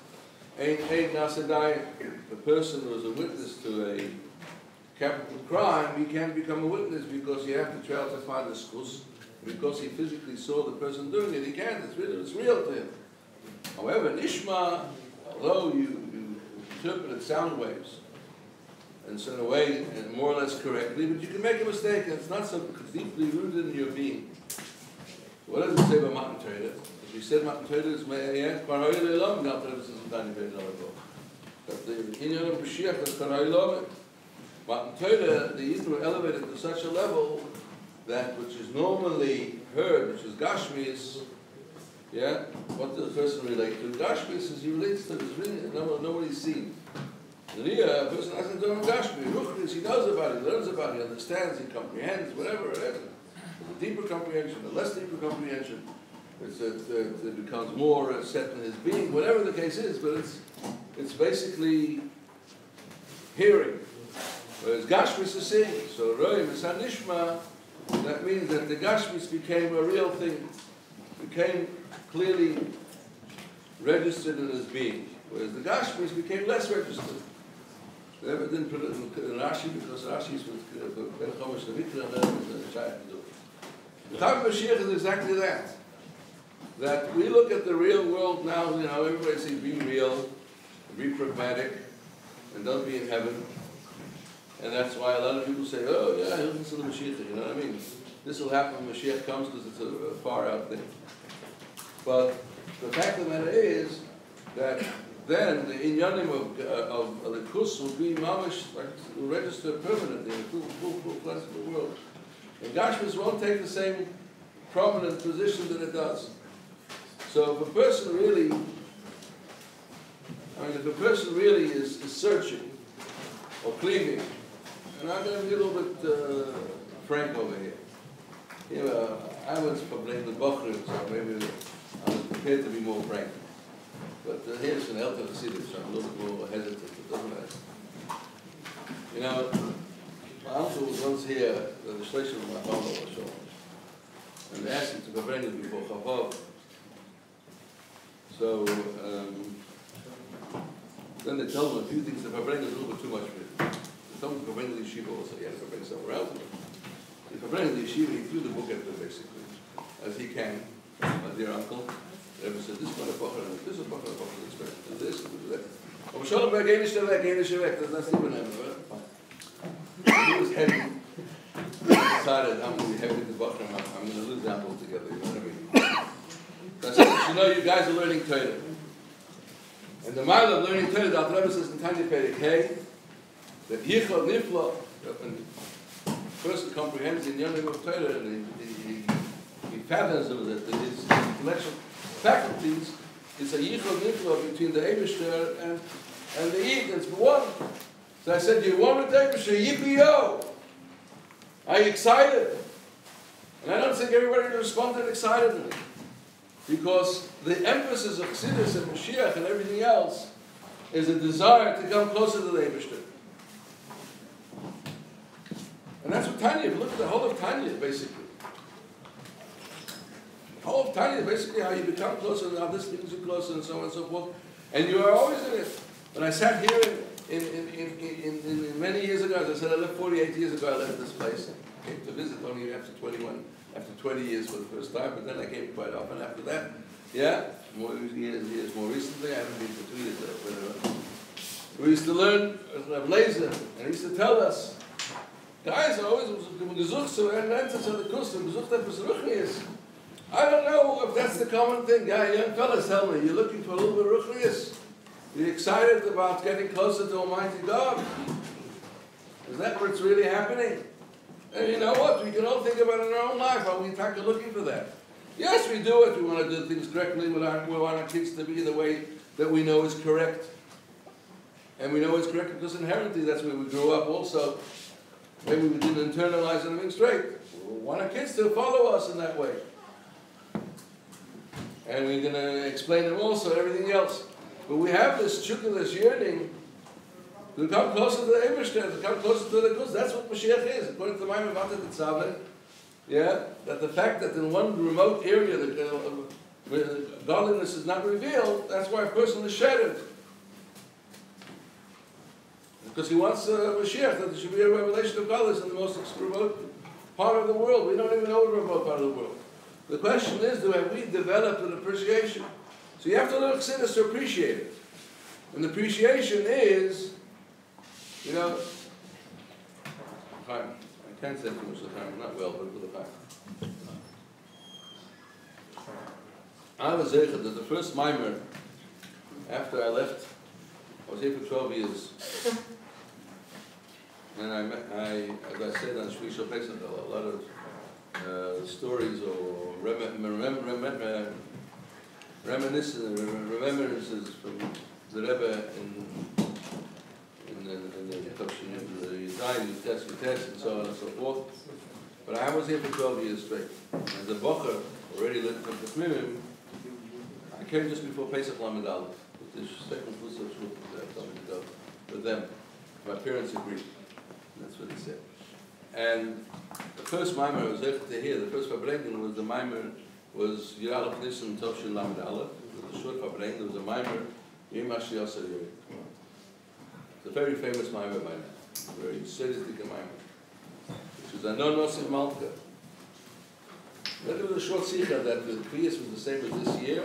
aid nasadai, the person who is a witness to a capital crime, he can't become a witness because you have to try to find the schus, because he physically saw the person doing it. He can't, it's real to him. However, Nishma, although you interpret sound waves, and so in a way, and more or less correctly, but you can make a mistake, and it's not so deeply rooted in your being. So what does it say about Matan Torah? If you said Matan Torah is Me'ayat, Paroi Le'elam, Matan Torah is Tani Ve'in Lavabo. But the Inyan of Mashiach is Paroi Le'elam. Matan Torah, the Yidden were elevated to such a level that which is normally heard, which is Gashmis, yeah, what does the person relate to? Gashmis is he relates to this really, nobody's seen. And here, a person hasn't done Gashmi. Ruchnis, he knows about it, he learns about it, he understands, he comprehends, whatever it is. The deeper comprehension, the less deeper comprehension, it becomes more set in his being, whatever the case is, but it's basically hearing. Whereas Gashmis is seeing. So Roim is Hanishma, that means that the Gashmis became a real thing, became clearly registered in his being, whereas the Gashmis became less registered. They never didn't put it in Rashi because Rashi is with Ben Chomesh Levikra and then the Shayach to do it. The time of Mashiach is exactly that. That we look at the real world now, you know, everybody says be real, be pragmatic, and don't be in heaven. And that's why a lot of people say, oh yeah, he'll listen to the Mashiach, you know what I mean? This will happen when Mashiach comes because it's a far out thing. But the fact of the matter is that then the inyanim of the kus will be mamish, like will register permanently in the full classical world. And Gashmis won't take the same prominent position that it does. So if a person really, is searching or cleaving, and I'm going to be a little bit frank over here. You know, I was Farbrengen the Bochrim, so maybe I was prepared to be more frank. But here's an elder to see this, so I'm a little bit more hesitant, it doesn't matter. You know, my uncle was once here, the legislation of my father was shown, and they asked him to Farbrengen before Chavav. So, then they told him a few things that Farbrengen is a little bit too much for him. They told him to Farbrengen the Yeshivah also, he had to Farbrengen somewhere else. If Farbrengen the Yeshivah, he threw the book at them basically, as he can, my dear uncle. They ever said, this is a book, this is a book, do this, do that. Oh, Shalomberg, geh nicht weg, that's not even him, right? He was heavy. He decided, I'm going to be heavy with the book, I'm going to lose that altogether, you know what I mean? So I said, you know, you guys are learning Torah. And the mile of learning Torah, the Alter Rebbe says in Tanya Perek Hey, that Yichod Niflo, when a person comprehends the Inyanim of Torah, and he fathoms them, that his intellectual faculties is a Yichod Niflo between the Eibishter and the Yid, it's one. So I said, you want with the Eibishter, yippee-yo! Are you excited? And I don't think everybody responded excitedly. Because the emphasis of Chassidus and Mashiach and everything else is a desire to come closer to the Eibishter. And that's what Tanya, look at the whole of Tanya, basically. The whole of Tanya is basically how you become closer, and how this brings you closer, and so on and so forth. And you are always in it. When I sat here in many years ago, as I said, I lived 48 years ago, I left this place. I came to visit only after 20 years for the first time, but then I came quite often after that. Yeah, more years more recently, I haven't been for 2 years. We used to learn Rav Laser, and he used to tell us, guys, always gesucht so the custom, gesucht etwas Ruchnius. I don't know if that's the common thing. Yeah, young fellas tell me, you're looking for a little bit of Ruchnius. You're excited about getting closer to Almighty God. Is that what's really happening? And you know what? We can all think about it in our own life. Are we looking for that? Yes, we do it. We want to do things correctly. We want our kids to be in the way that we know is correct. And we know it's correct because inherently that's where we grew up also. Maybe we didn't internalize anything straight. We want our kids to follow us in that way. And we're going to explain them also, everything else. But we have this chukka, this yearning, to come closer to the Ebershter, to come closer to the Guz. That's what Mashiach is, according to the Maimon Vatet Tzaveh. Yeah, that the fact that in one remote area where godliness is not revealed, that's why a person is shattered. Because he wants Mashiach, that there should be a revelation of godliness in the most remote part of the world. We don't even know the remote part of the world. The question is, have we developed an appreciation? So you have to learn Chassidus to appreciate it. And the appreciation is, you know, I can't say too much of the time, I'm not well, but for the time. I was there that the first mimer, after I left, I was here for 12 years. And as I said on Yeshivah Shule, a lot of stories or remembrances from the Rebbe in the test, and so on and so forth. But I was here for 12 years straight. And the Bocher already lived from the Tmimim. I came just before Pesach Lamed Aleph, with the second Fus of Shul with them. My parents agreed. That's what he said. And the first mimer I was able to hear, the first Farbrengen was the mimer, was Yiralach Nissan Tovshin Lamed Aleph. It was a short Farbrengen, there was a mimer, Yeshivah Shule. It's a very famous mimer by now, a very sadistic mimer, which was Anon Nosif Malka. Then there was a short sikha that the Kriyas was the same as this year,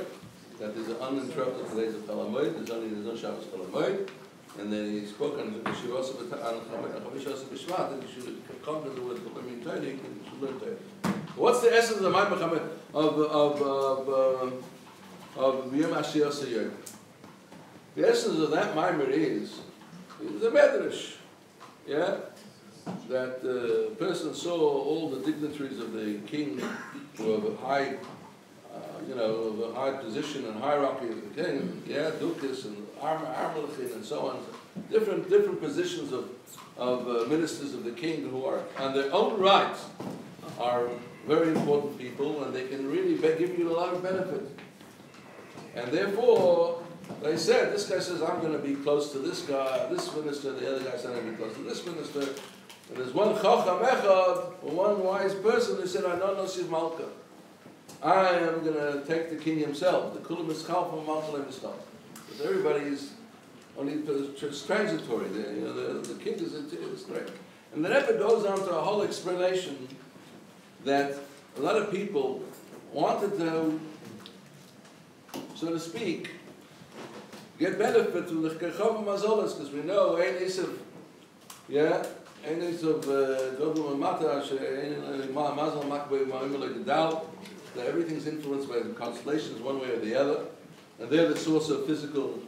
that there's an uninterrupted days of Chalamoid, there's no Shabbos Chalamoid, and then he spoke on Yeshivah Shule, and you should come to the word Chachamim Torah, you should learn Torah. What's the essence of the mimer of Yom HaShiyah? The essence of that mimer is the medrash, yeah, that the person saw all the dignitaries of the king who have a high, of a high position and hierarchy of the king, yeah, dukas and armelachin and so on, different positions of ministers of the king who are, on their own right, are very important people, and they can really give you a lot of benefit. And therefore, they said, this guy says, I'm going to be close to this guy, this minister, the other guy said, I'm going to be close to this minister. And there's one chacham echad, one wise person who said, I don't know Siv Malka. I am going to take the king himself. The kulam is chal from Malka Lemistah. Because everybody is only transitory. The king is great. And the Rebbe goes on to a whole explanation that a lot of people wanted to, so to speak, get benefit from the Kechava Mazolas, because we know Ein Esav, Ein Esav Godel Mata, Mazal Makbei Ma'imele Gedal, that everything's influenced by the constellations one way or the other, and they're the source of physical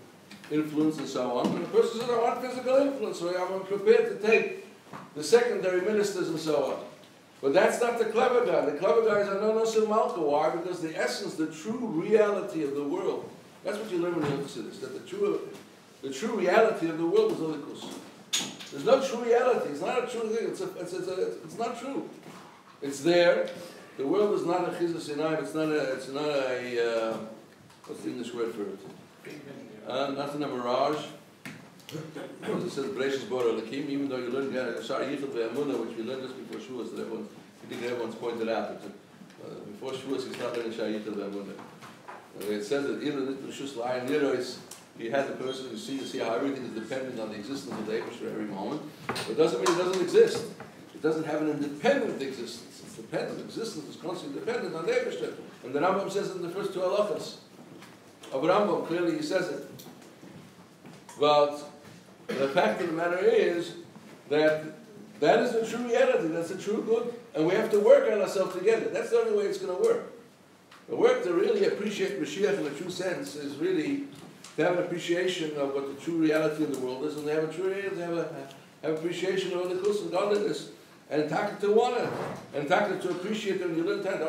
influence and so on. And the person says, I want physical influence, so I'm prepared to take the secondary ministers and so on. But that's not the clever guy. The clever guy is Anon Nosif Malka. Why? Because the essence, the true reality of the world, that's what you learn when you listen to this, that the true reality of the world is Olikus. There's no true reality. It's not a true thing. It's not true. It's there. The world is not a Chizas Yinayim. It's not a what's the English word for it? Nothing a mirage. As it says, Bereshis Bora Lakim, even though you learn Shar Yichud Ve'amunah, which we learned just before Shavuos, that everyone's pointed out. Before Shavuos, it's not learning Shar Yichud Ve'amunah. It says that either this Rishus L'Ayin Nirois You had the person, you see how everything is dependent on the existence of the Eibusher every moment. But it doesn't mean it doesn't exist. It doesn't have an independent existence. Its dependent existence is constantly dependent on the Eibusher. And the Rambam says it in the first two halachas of Rambam, clearly he says it. But the fact of the matter is that that is the true reality, that's the true good, and we have to work on ourselves together. That's the only way it's going to work. The work to really appreciate Mashiach in the true sense is really to have an appreciation of what the true reality of the world is, and to have a true reality, to have appreciation of the kus and godliness, and to want it, and to appreciate it when you learn time.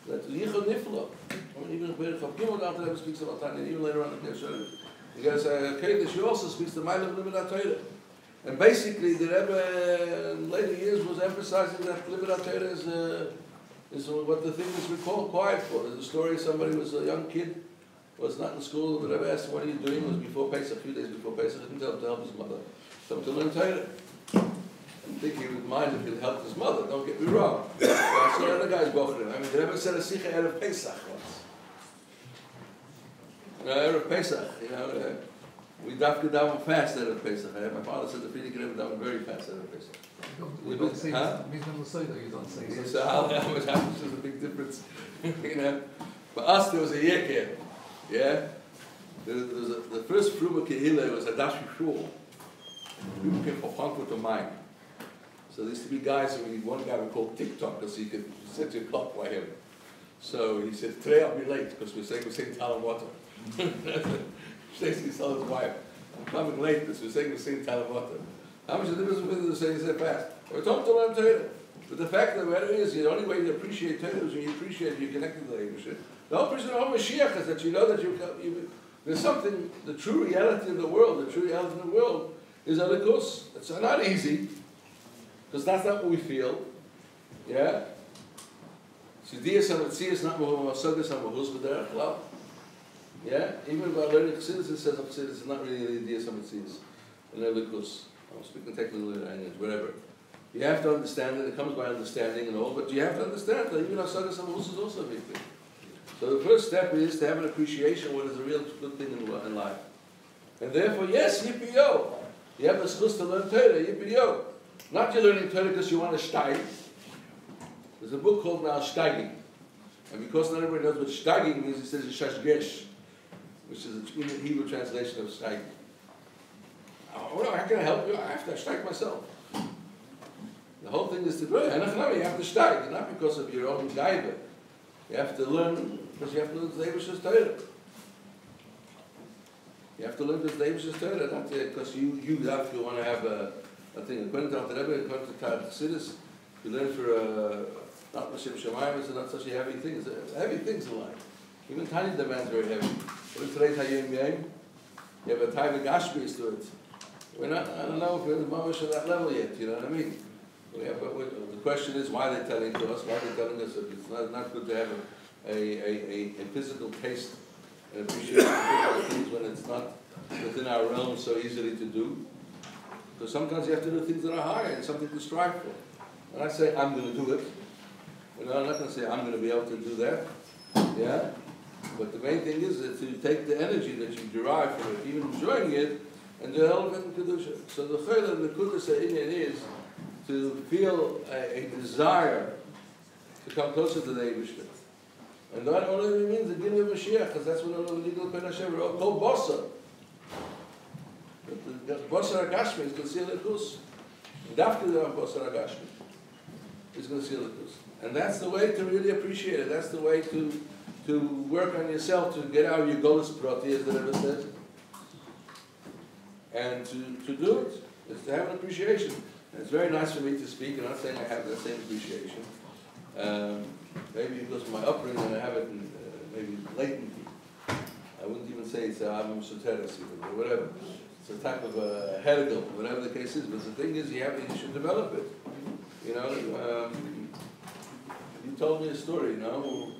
That yichud nifla. Even Gimel speaks about Tanya, even later on in the Kesher. You got to say, okay, she also speaks the Ma'ila Limit Torah. And basically, the Rebbe in later years was emphasizing that Limit Torah is what the thing is we call quiet for. There's a story, somebody was a young kid, was not in school, the Rebbe asked him, what are you doing? It was before Pesach, a few days before Pesach, he didn't tell him to help his mother. Told him to learn Torah. I think he would mind if he'd helped his mother, don't get me wrong. But I saw other guys bochering. I mean, the Rebbe said a Sikha Erev Pesach once. Erev Pesach, we daven fast Erev Pesach. My father said the Fridi could ever daven very fast Erev Pesach. You don't say, you don't say. So how much happens is a big difference. For us, there was a yekir. Yeah? The first Fruma Kehila was a Dashi Shul. People came for Frankfurt to mine. So there used to be guys, one guy we called TikTok because he could set your clock by him. So he said, today I'll be late because we're saying Talam Water. Stacy told his wife, I'm coming late because we're saying Talam Water. How much of the difference with the saying that fast? We're talking to learn Torah. But the fact of the matter is, the only way to appreciate Torah is when you appreciate you're connected to the Eibusher. The whole person of Mashiach is that you know that there's something, the true reality of the world, is alikus. It's not easy, because that's not what we feel. Yeah? Sidiyas HaMetzias not Masagas HaMahuz B'derech Lav. Yeah? Even by learning Chassidus, it says Chassidus is not really the Sidiyas HaMetzias in alikus. I'm speaking technical language, whatever. You have to understand it comes by understanding and all, but you have to understand that even Masagas HaMahuz is also a big thing. So the first step is to have an appreciation of what is a real good thing in life. And therefore, yes, yippee-yo. You have the skills to learn Torah, yippee-yo. Not you're learning Torah because you want to steig. There's a book called now Steiging. And because not everybody knows what steiging means, it says shashgesh, which is a Hebrew translation of steiging. Oh, no, how can I help you? I have to steig myself. The whole thing is to do it. You have to steig, not because of your own gaiva. You have to learn, because you have to learn the Eibusher's Torah. You have to learn the Eibusher's Torah, not because you want to have a thing. According to the Rebbe, according to Chassidus, you learn for not L'Shem Shamayim, it's not such a heavy thing. It's heavy things in life. Even tiny demands very heavy. What is today's Hayom Yom? You have a time of Gashmis to it. We're not, I don't know if we're in the Mamash at that level yet, you know what I mean? The question is, why are they telling to us? Why are they telling us that it's not good to have a physical taste and appreciation of things when it's not within our realm so easily to do? Because sometimes you have to do things that are higher and something to strive for. And I say, I'm going to do it. I'm not going to say, I'm going to be able to do that. Yeah? But the main thing is that to take the energy that you derive from it, even enjoying it, and to elevate in Kedusha. So the Chayla and the Kudus is to feel a desire to come closer to the Eibusher. And that only means the Gilui of Mashiach, because that's what the legal Pen Hashem are all called Bosa. The Bosa Agashmi is going to see the Kus. And after the Bosa Agashmi is going to see the Kus. And that's the way to really appreciate it. That's the way to work on yourself, to get out of your Golos Prati, as the Rebbe says. And to do it is to have an appreciation. And it's very nice for me to speak. I'm not saying I have that same appreciation. Maybe because of my upbringing, I have it maybe latently. I wouldn't even say it's Avim Soteris or whatever. It's a type of a hergel, whatever the case is. But the thing is, you should develop it. You know, you told me a story, you know,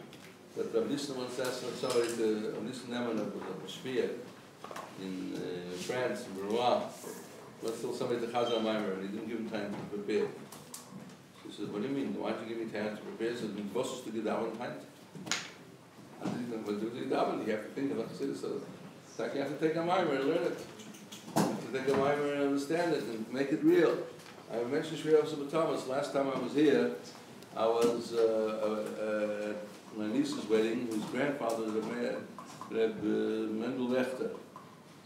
that Rav Nissan once asked somebody to, Rav Nissan Neman was a Shpia in France, in Rouen. Let's tell somebody to Chazal Maimer, and he didn't give him time to prepare. He said, what do you mean? Why don't you give me time to prepare? He said, was to get out in time? You have to think of it. So it's like you have to take a mimer and learn it. You have to take a mimer and understand it and make it real. I mentioned Shri Thomas. Last time I was here, I was at my niece's wedding, whose grandfather was a man, Reb Mendel Lechter.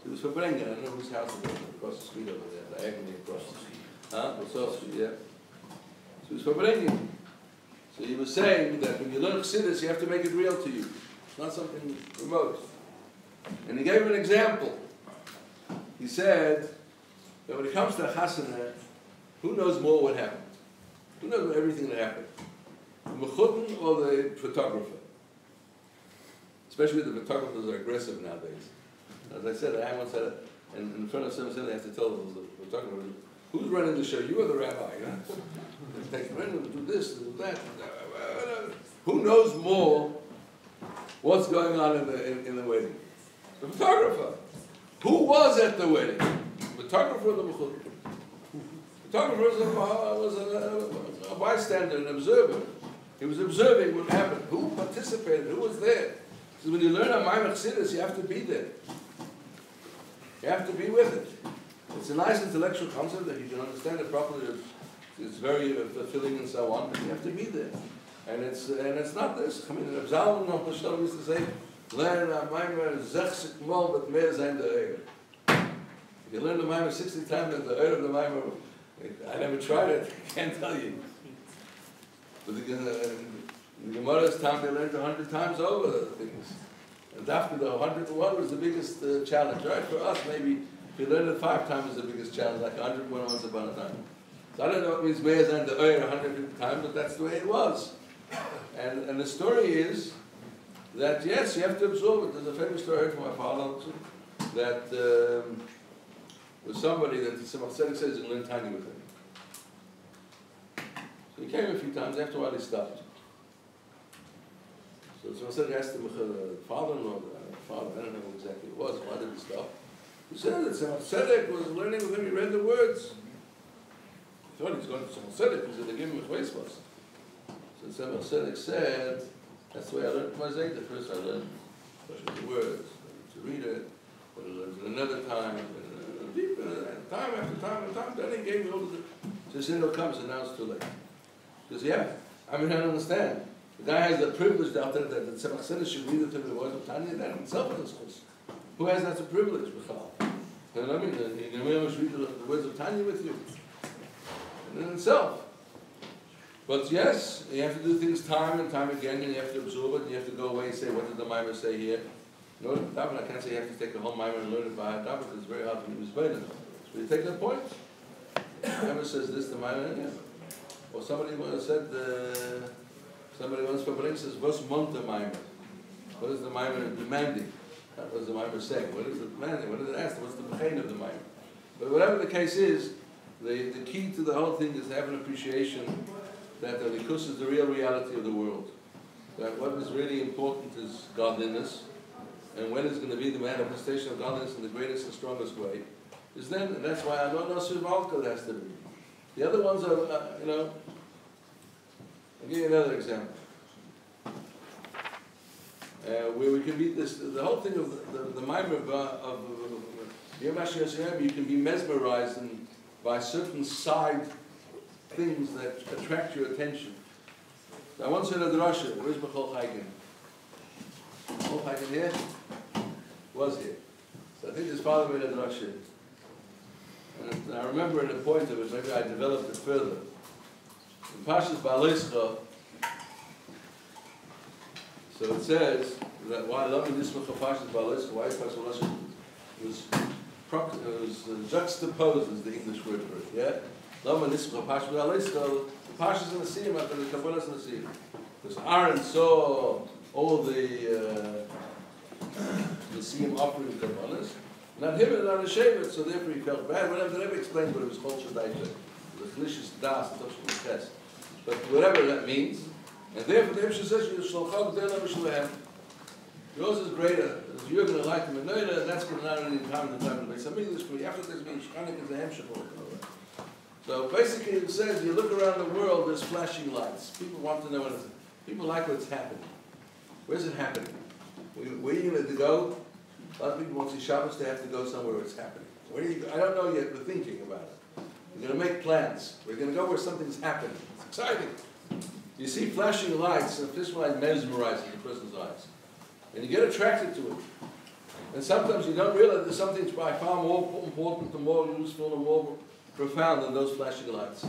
He was Farbrengen. I don't know whose house it was, across the street over there, diagonally across the street. What's Street, yeah. So he was Farbrengen. So he was saying that when you learn Chassidus, you have to make it real to you. It's not something remote. And he gave an example. He said that when it comes to Chasana, who knows more what happened? Who knows everything that happened? The mechutin or the photographer? Especially the photographers are aggressive nowadays. As I said, I once said it, and in front of someone, they have to tell the photographer, who's running the show? You or the rabbi? They do this, do that. Who knows more what's going on in the wedding? The photographer. Who was at the wedding? The photographer or the mechutin? The photographer was a bystander, an observer. He was observing what happened. Who participated? Who was there? Because when you learn a Maimon Chassidus, you have to be there. You have to be with it. It's a nice intellectual concept that you can understand it properly. It's very fulfilling and so on, but you have to be there. And it's not this. I mean, Zalman Shalom used to say, learn a Maimon zechsik mol, but mehr sein der Eir. If you learn the Maimon 60 times, and the Eir of the Maimon, I never tried it, I can't tell you. But the Gemara's time, they learned 100 times over the things. And after the 101 was the biggest challenge, right? For us, maybe if you learn it 5 times is the biggest challenge, like 101 once upon a time. So I don't know what it means Meir and the Eir 150 times, but that's the way it was. And the story is that, yes, you have to absorb it. There's a famous story from my father that was somebody that the Tzemach Tzedek says in learn tiny with him. So he came a few times, after a while he stopped. So Tzemach Tzedek asked him, father-in-law, father, I don't know who exactly it was, why did he stop? He said that Tzemach Tzedek was learning with him, he read the words. He thought he was going to Tzemach Tzedek because they gave him a chveisvos. So Tzemach Tzedek said, that's the way I learned my Zayda. First I learned the words, to read it, but I learned it another time, and time after time after time, then he gave me all of the... So the signal comes and now it's too late. He says, yeah, I mean, I don't understand. The guy has the privilege out there that the Tzemach Tzedek should read it to the voice of Tanya, that himself is chus. Who has that privilege? You know what I mean? The Yemei must read the words of Tanya with you. And in itself. But yes, you have to do things time and time again, and you have to absorb it, and you have to go away and say, what did the Maimer say here? You know, I can't say you have to take the whole Maimer and learn it by heart, because it's very hard to use Beinan. So you take that point. The Maimer says this, the Maimer, yeah. Or somebody once said, somebody once Farbrengen says, what's Monte Maimer? What is the Maimer demanding? What does the Maimer say? What is it demanding? What does it ask? What's the Bechain of the Maimer? But whatever the case is, the key to the whole thing is to have an appreciation that the likus is the real reality of the world. That what is really important is godliness, and when is going to be the manifestation of godliness in the greatest and strongest way, is then, and that's why I don't know Srivalka has to be. The other ones are, you know, I'll give you another example. Where we can be this, the whole thing of the Maimer of Yeshivah, you can be mesmerized by certain side things that attract your attention. So I once said a drasha, where's Bechol Chaikin? Bechol Chaikin here? Was here. So I think his father made a drasha. And I remember at a point of it, maybe I developed it further. In Pashas Ba'aleischa, so it says that why Lama Nismach Pashas Ba'aleischa, why Pashas Ba'aleischa was juxtaposed is the English word for it, yeah? Lama Nismach Pashas Ba'aleischa, the Pashas in the sea, after the Kabbalas in the sea. Because Aaron saw all the Siyam offering Kabbalas, not him and not a Shevet, so therefore he felt bad. Whatever, they never explained what it was called Shadaita. The Chlishis Das, the Test. But whatever that means, and therefore the Emshah says, yours is greater, you're going to like him, and that's going to not only time to time to make some English, but after this means Shkanik is the Emshah. So basically it says, you look around the world, there's flashing lights. People want to know what it's, people like what's happening. Where's it happening? Where are you going to go? A lot of people want to see Shabbos, they have to go somewhere where it's happening. Where are you, I don't know yet, we're thinking about it. We're going to make plans. We're going to go where something's happening. It's exciting. You see flashing lights, and this light mesmerizes a person's eyes. And you get attracted to it. And sometimes you don't realize that something's by far more important and more useful and more profound than those flashing lights.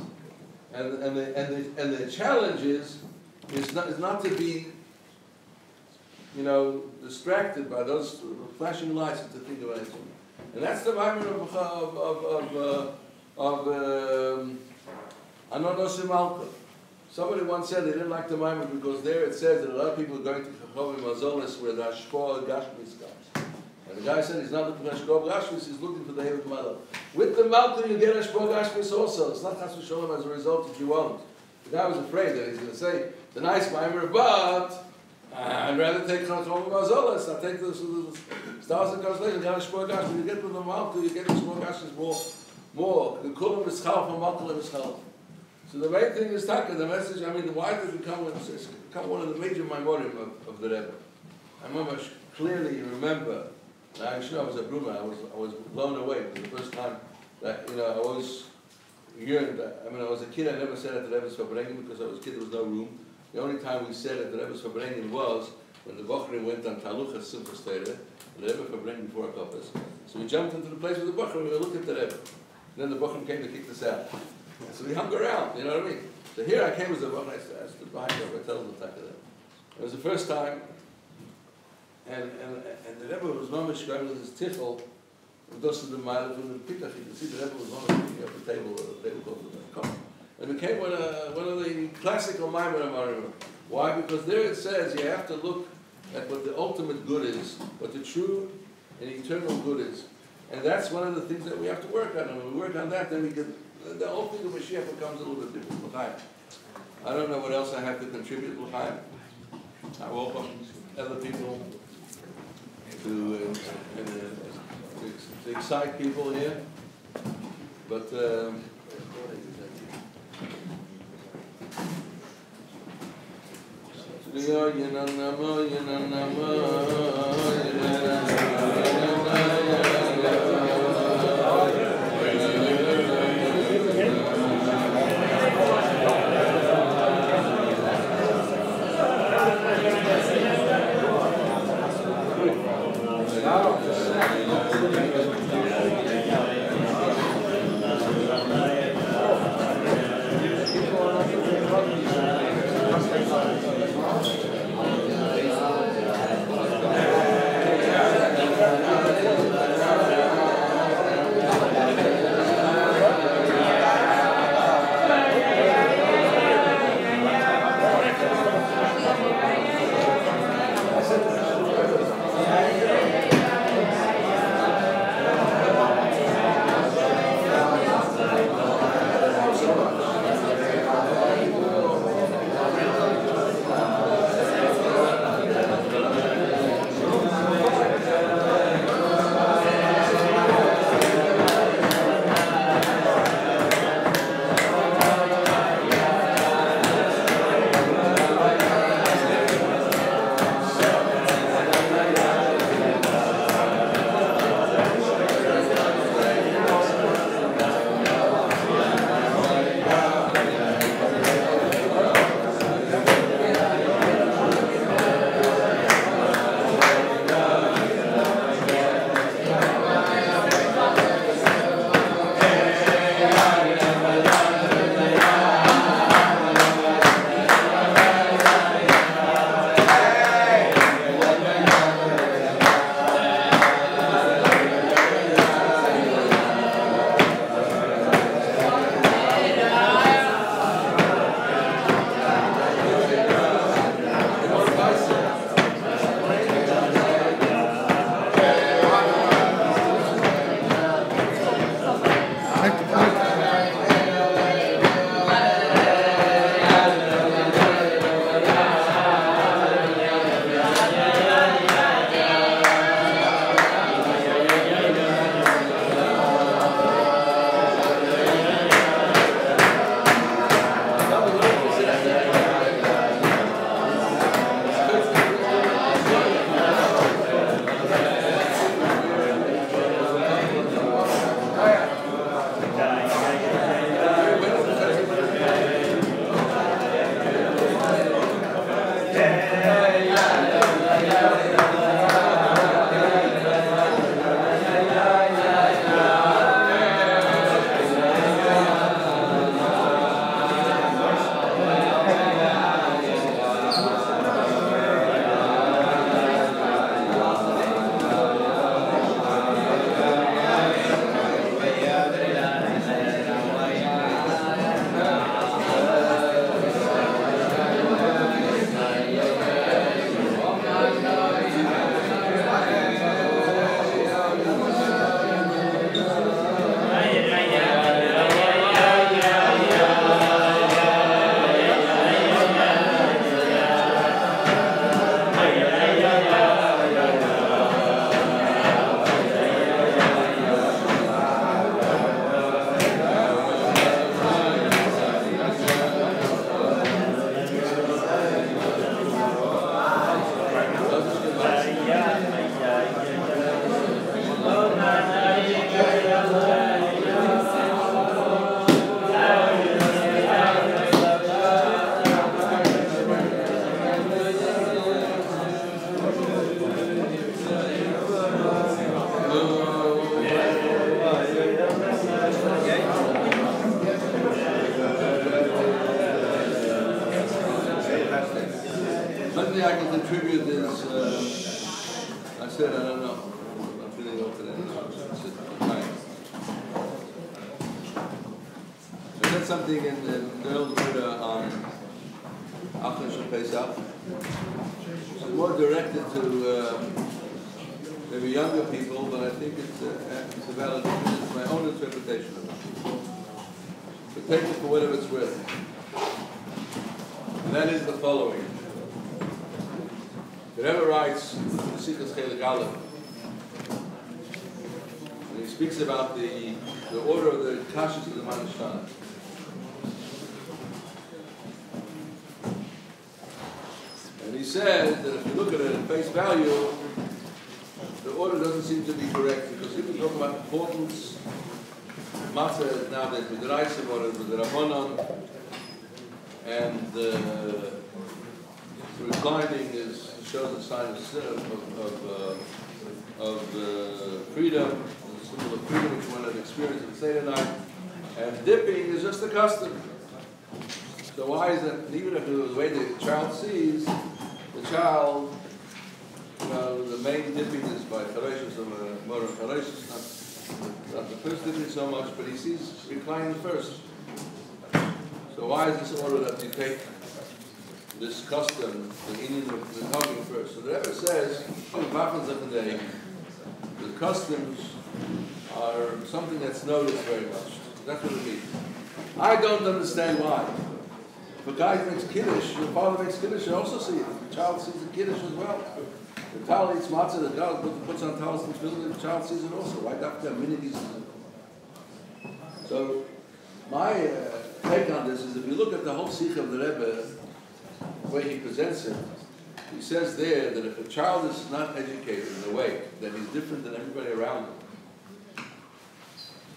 And the challenge is not to be, distracted by those flashing lights and to think about it. And that's the moment of Anonos Malka. Somebody once said they didn't like the moment because there it says that a lot of people are going to Chachovim Mazolis where the Ashpor Gashmis comes. And the guy said he's not looking for Ashpor Gashmis, he's looking for the Hevet Malach. With the Malka you get Ashpor Gashmis also. It's not Chas v'Sholom as a result that you won't. The guy was afraid that he's going to say, it's a nice mimer, but I'd rather take Chachovim Mazolis. I'll take the stars and constellations, you get Ashpor Gashmis. When you get to the Malka, you get Ashpor Gashmis more. The Kulam Mischal from Malka Mischal. So the main thing is Taka, the message, why did it become one of the major memorim of the Rebbe? I remember clearly remember, I'm sure I was at Bruma, I was blown away. It was the first time that, I was yearned. I was a kid, I never said at the Rebbe's Farbrengen because I was a kid, there was no room. The only time we said at the Rebbe's Farbrengen was when the Bochrim went on Talucha Simcha Steder, the Rebbe Farbrengen before a couple. So we jumped into the place with the Bochrim, we looked at the Rebbe. And then the Bochrim came to kick us out. So we hung around, you know what I mean? So here I came as a Bochrim, I stood behind her, I told them that. It was the first time, and the Rebbe was mamish going with his tichel, and those of the mile from the pitach, you can see the Rebbe was mamish picking up the tablecloth with the cup. And it became one of the classical Maimonides. Why? Because there it says you have to look at what the ultimate good is, what the true and eternal good is. And that's one of the things that we have to work on. And when we work on that, then we get, the whole thing of Mashiach becomes a little bit different. I don't know what else I have to contribute. I welcome other people to excite people here. But contribute is, I said I don't know. I'm feeling open and I said something in the old Buddha on Achon Shel Pesach. It's more directed to maybe younger people, but I think it's a valid, it's my own interpretation of it. But take it for whatever it's worth. And that is the following. The Rebbe writes, Sichos Chelik Aleph, and he speaks about the order of the kashas of the Manashana. And he says that if you look at it at face value, the order doesn't seem to be correct, because people talk about importance. Matzah nowadays with the Reisim order, with the Rabbanon, and the reclining shows a sign of freedom, a symbol of freedom which one has experienced in Seder night, and dipping is just a custom. So why is that? Even if the way the child sees, the child, the main dipping is by Charesh or Moran Charesh, not the first dipping so much, but he sees reclining first. So why is this order that you take this custom, the Indian of the hugging first? So the Rebbe says, the customs are something that's noticed very much. That's what it means. I don't understand why. If a guy makes Kiddush, the father makes Kiddush, you also see it. The child sees the Kiddush as well. The child eats matzah, the child puts on talis and tefillin, the child sees it also. Why not have many? So, my take on this is, if you look at the whole Sikh of the Rebbe, the way he presents it, he says there that if a child is not educated in a way that he's different than everybody around him,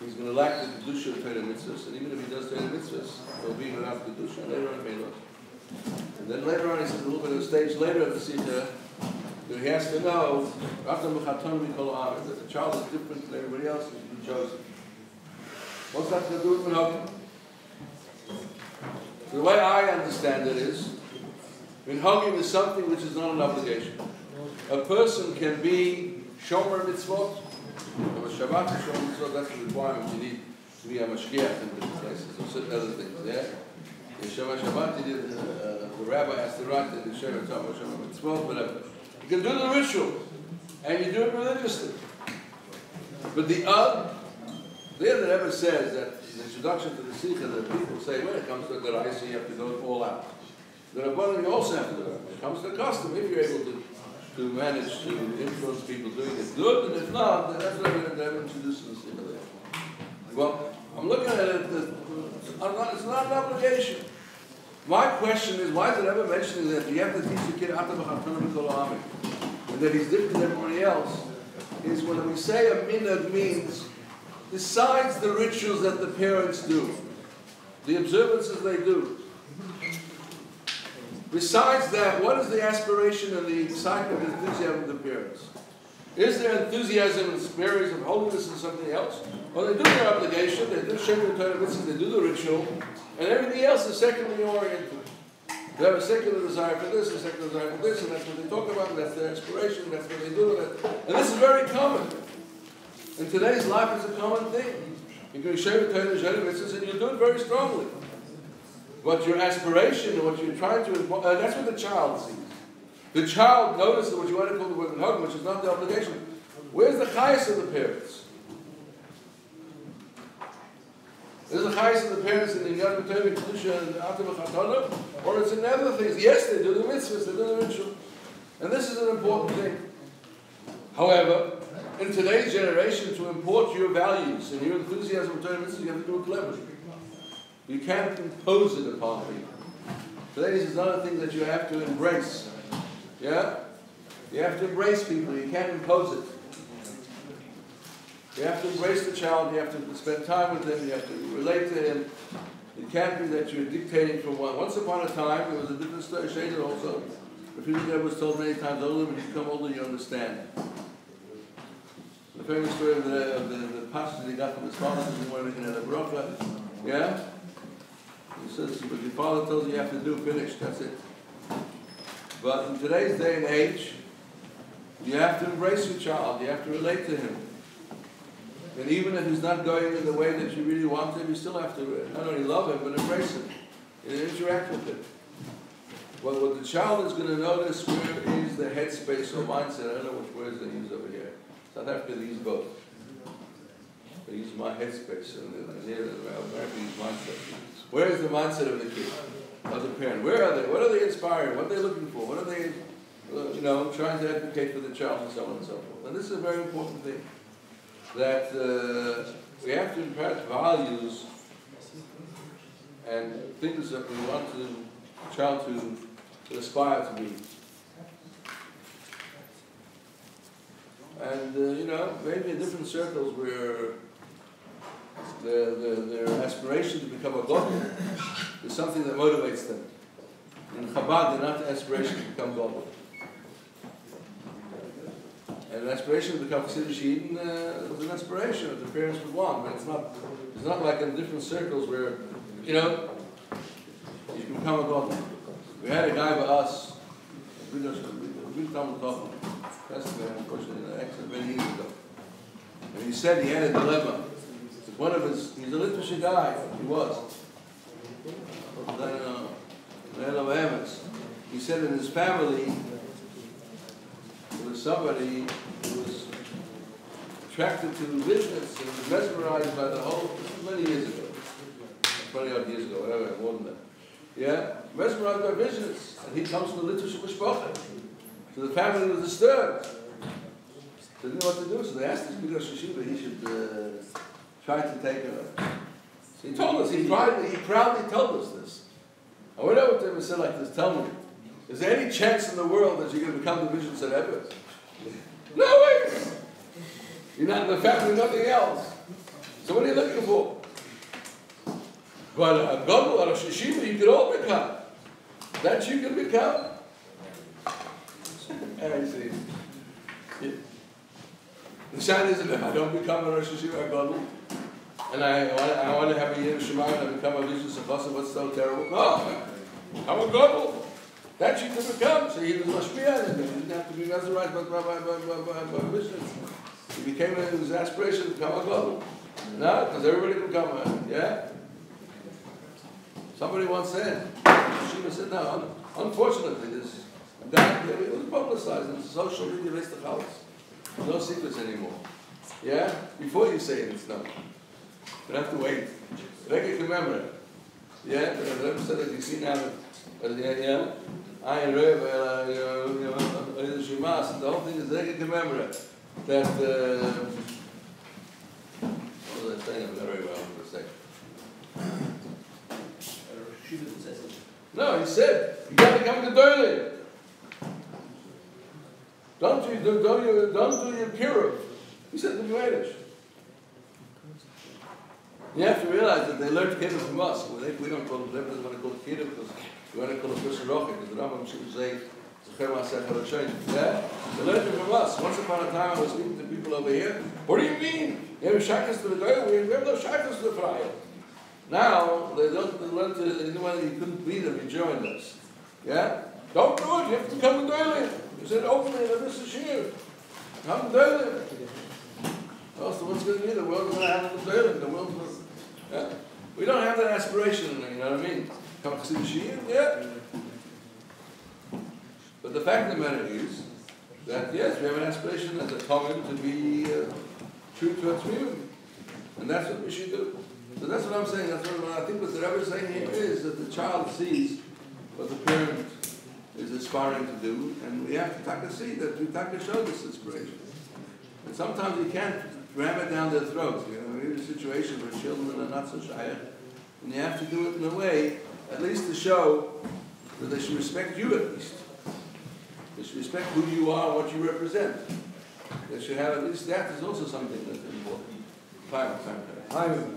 he's going to lack the kedusha of Torah mitzvahs, and even if he does Torah mitzvahs, he'll be without kedusha, and later on he may not. And then later on, he says a little bit of a stage later of the Sikha, that he has to know that the child is different than everybody else, and he chose it. What's that going to do with Minhagim? The way I understand it is, Minhagim is something which is not an obligation. A person can be Shomer Mitzvot, or Shabbat Shomer Mitzvot, that's the requirement you need to be a Mashgiach in different places, or certain other things, yeah? In Shabbat, the rabbi has to write in the Shomer Mitzvot, whatever. You can do the ritual, and you do it religiously. But there the Rebbe says that in the introduction to the Sikha, that people say, when it comes to the Raisa, you have to go all out. The Rabbanon, you also have to do it. When it comes to custom, if you're able to manage to influence people doing it good, and if not, then that's what the Rebbe introduced in the Sikha there. Well, I'm looking at it, it's not an obligation. My question is, why is the Rebbe mentioning that you have to teach the kid and that he's different than everybody else? Is when we say a minhag means, besides the rituals that the parents do, the observances they do, besides that, what is the aspiration and the excitement and enthusiasm of the parents? Is there enthusiasm and spirits of holiness and something else? Well, they do their obligation, they do Shemitah Torah mitzvahs, they do the ritual, and everything else is secularly oriented. They have a secular desire for this, a secular desire for this, and that's what they talk about, and that's their aspiration, that's what they do. And this is very common. In today's life, it's a common thing. You can share Torah mitzvahs, and you do it very strongly. But your aspiration and what you're trying to, that's what the child sees. The child notices what you want to call the word minhagim, which is not the obligation. Where's the chayes of the parents? Is the chayes of the parents in the Yad B'Torah, Kedusha, and Atam V'Chatana? Or it's in other things? Yes, they do the mitzvahs, they do the ritual. And this is an important thing. However, in today's generation, to import your values and your enthusiasm for Torah mitzvahs, you have to do it cleverly. You can't impose it upon people. Today, this is another thing that you have to embrace. Yeah? You have to embrace people. You can't impose it. You have to embrace the child. You have to spend time with him. You have to relate to him. It can't be that you're dictating from one. Once upon a time, there was a different shade also. The people there was told many times, older, when you become older, you understand. The famous story of the pastor that he got from his father, he wanted to get a bracha. Yeah? He says, what your father tells you have to do, finish. That's it. But in today's day and age, you have to embrace your child. You have to relate to him. And even if he's not going in the way that you really want him, you still have to not only love him, but embrace him and interact with him. Well, what the child is going to notice, where is the headspace or mindset? I don't know which words they use over here. South Africa, they use both. They use my headspace, and here in America, they use mindset. Where is the mindset of the kid, of the parent? Where are they? What are they inspiring? What are they looking for? What are they, trying to advocate for the child, and so on and so forth? And this is a very important thing, that we have to impart values and things that we want the child to aspire to be. And, maybe in different circles where their aspiration to become a godly is something that motivates them. In Chabad, they're not the aspiration to become godly. And an aspiration to become Chassidish Yidden is an aspiration that the parents would want, but it's not like in different circles where, you can become a godly. We had a guy by us, we unfortunately, in an accident many years ago. And he said he had a dilemma. He's a literature guy, he was. He said in his family, there was somebody who was attracted to business and was mesmerized by the whole, many years ago, 20 odd years ago, whatever, more than that. Yeah, mesmerized by business. And he comes from the literature mishpacha. So the family was disturbed. They didn't know what to do, so they asked this big Yeshivah he should try to take her. So he told us, he proudly told us this. I went over to him and said like this, tell me, is there any chance in the world that you're going to become the vision said ever? No way! You're not in the family, nothing else. So what are you looking for? But a gadol or a yeshiva, you could all become. That you can become. And I say, the sign isn't if I don't become a Rosh Yeshiva or gadol, and I want to have a Yiddish Shema and I become a Vishnu Sachasa, what's so terrible? No, I'm a gadol. That you can become. So he was mashpia, and he didn't have to be mesmerized by Vishnu. He became his aspiration to become a gadol. No, because everybody can become a, yeah? Somebody once said, Yeshiva said, no, unfortunately, this guy, it was publicized in social media, based the house. No secrets anymore. Yeah? Before you say it, it's not. You have to wait. Rege remember. Yeah? The Rebbe said that you see now, yeah? I and Rebbe, Shimas, the whole thing is Rege remember that, what was I saying? I'm not very well, I'm going to say. No, he said, you got to come to Doyle. Don't do your pure. He said the Yiddish. You have to realize that they learned Kedem from us. We don't call it, they don't want to call it Kedem because we want to call it person Rocha, because the Rambam should say, yeah? They learned it from us. Once upon a time I was speaking to people over here. What do you mean? You have shakas to the Doyle? We have no shakas to the Friar. Now, they learn to, anyone you couldn't beat them, you joined us. Yeah? Don't do it, you have to come to Doyle. You said, openly, this is here. Come to Doyle. Also, what's going to be? The world's going to have the Doyle. The world's going to, yeah? We don't have that aspiration, you know what I mean? Come to see the Shia, yeah? But the fact of the matter is that, yes, we have an aspiration as a common to be true to our community. And that's what we should do. So that's what I'm saying. That's what I think what the Rebbe is saying here is that the child sees what the parent is aspiring to do, and we have to see that we have to show this inspiration. And sometimes you can't ram it down their throats. You know, we're in a situation where children are not so shy, and you have to do it in a way, at least to show that they should respect you at least. They should respect who you are, what you represent. They should have at least that is also something that's important. Time.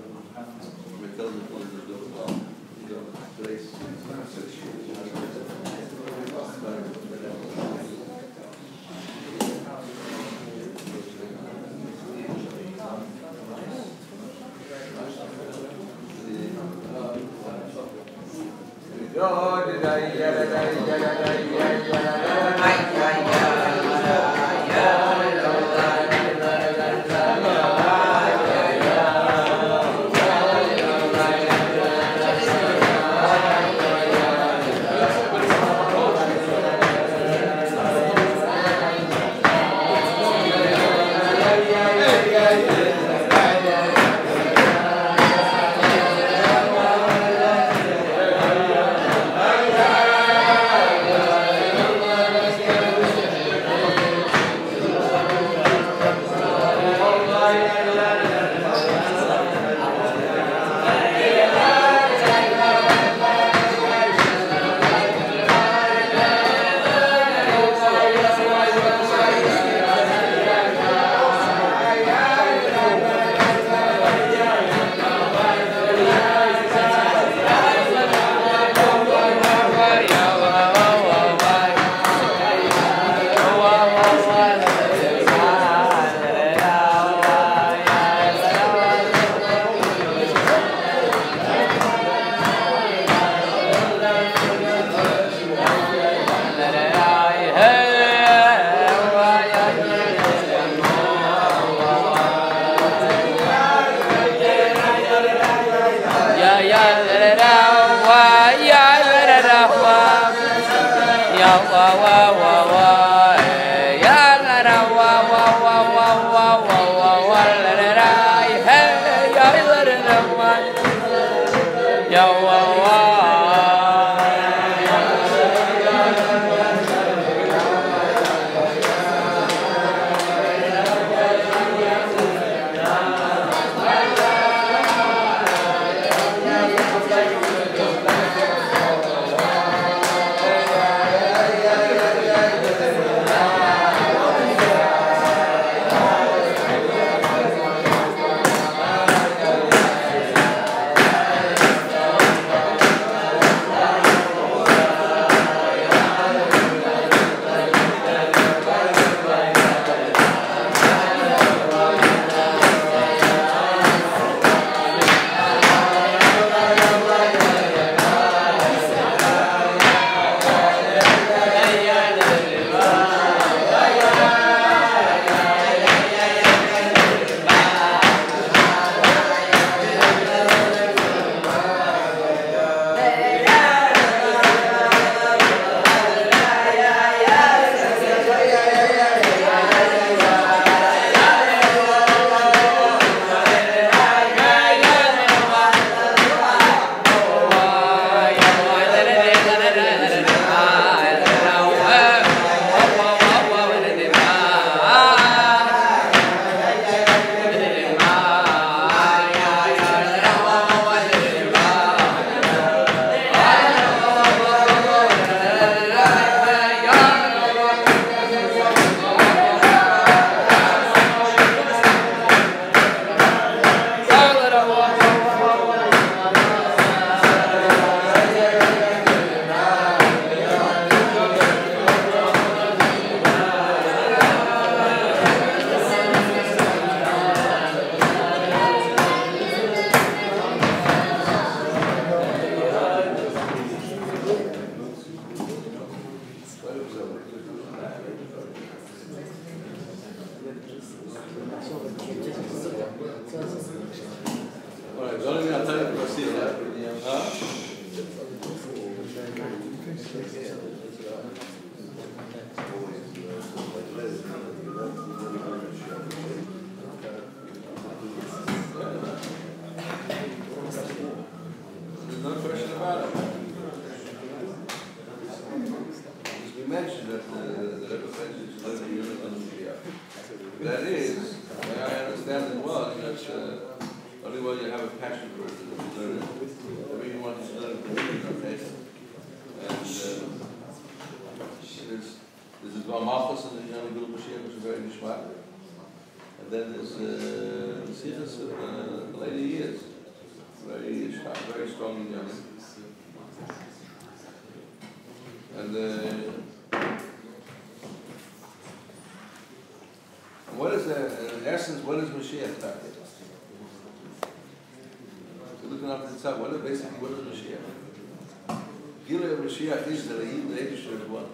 Gilui Mashiach is that the Eibusher is one.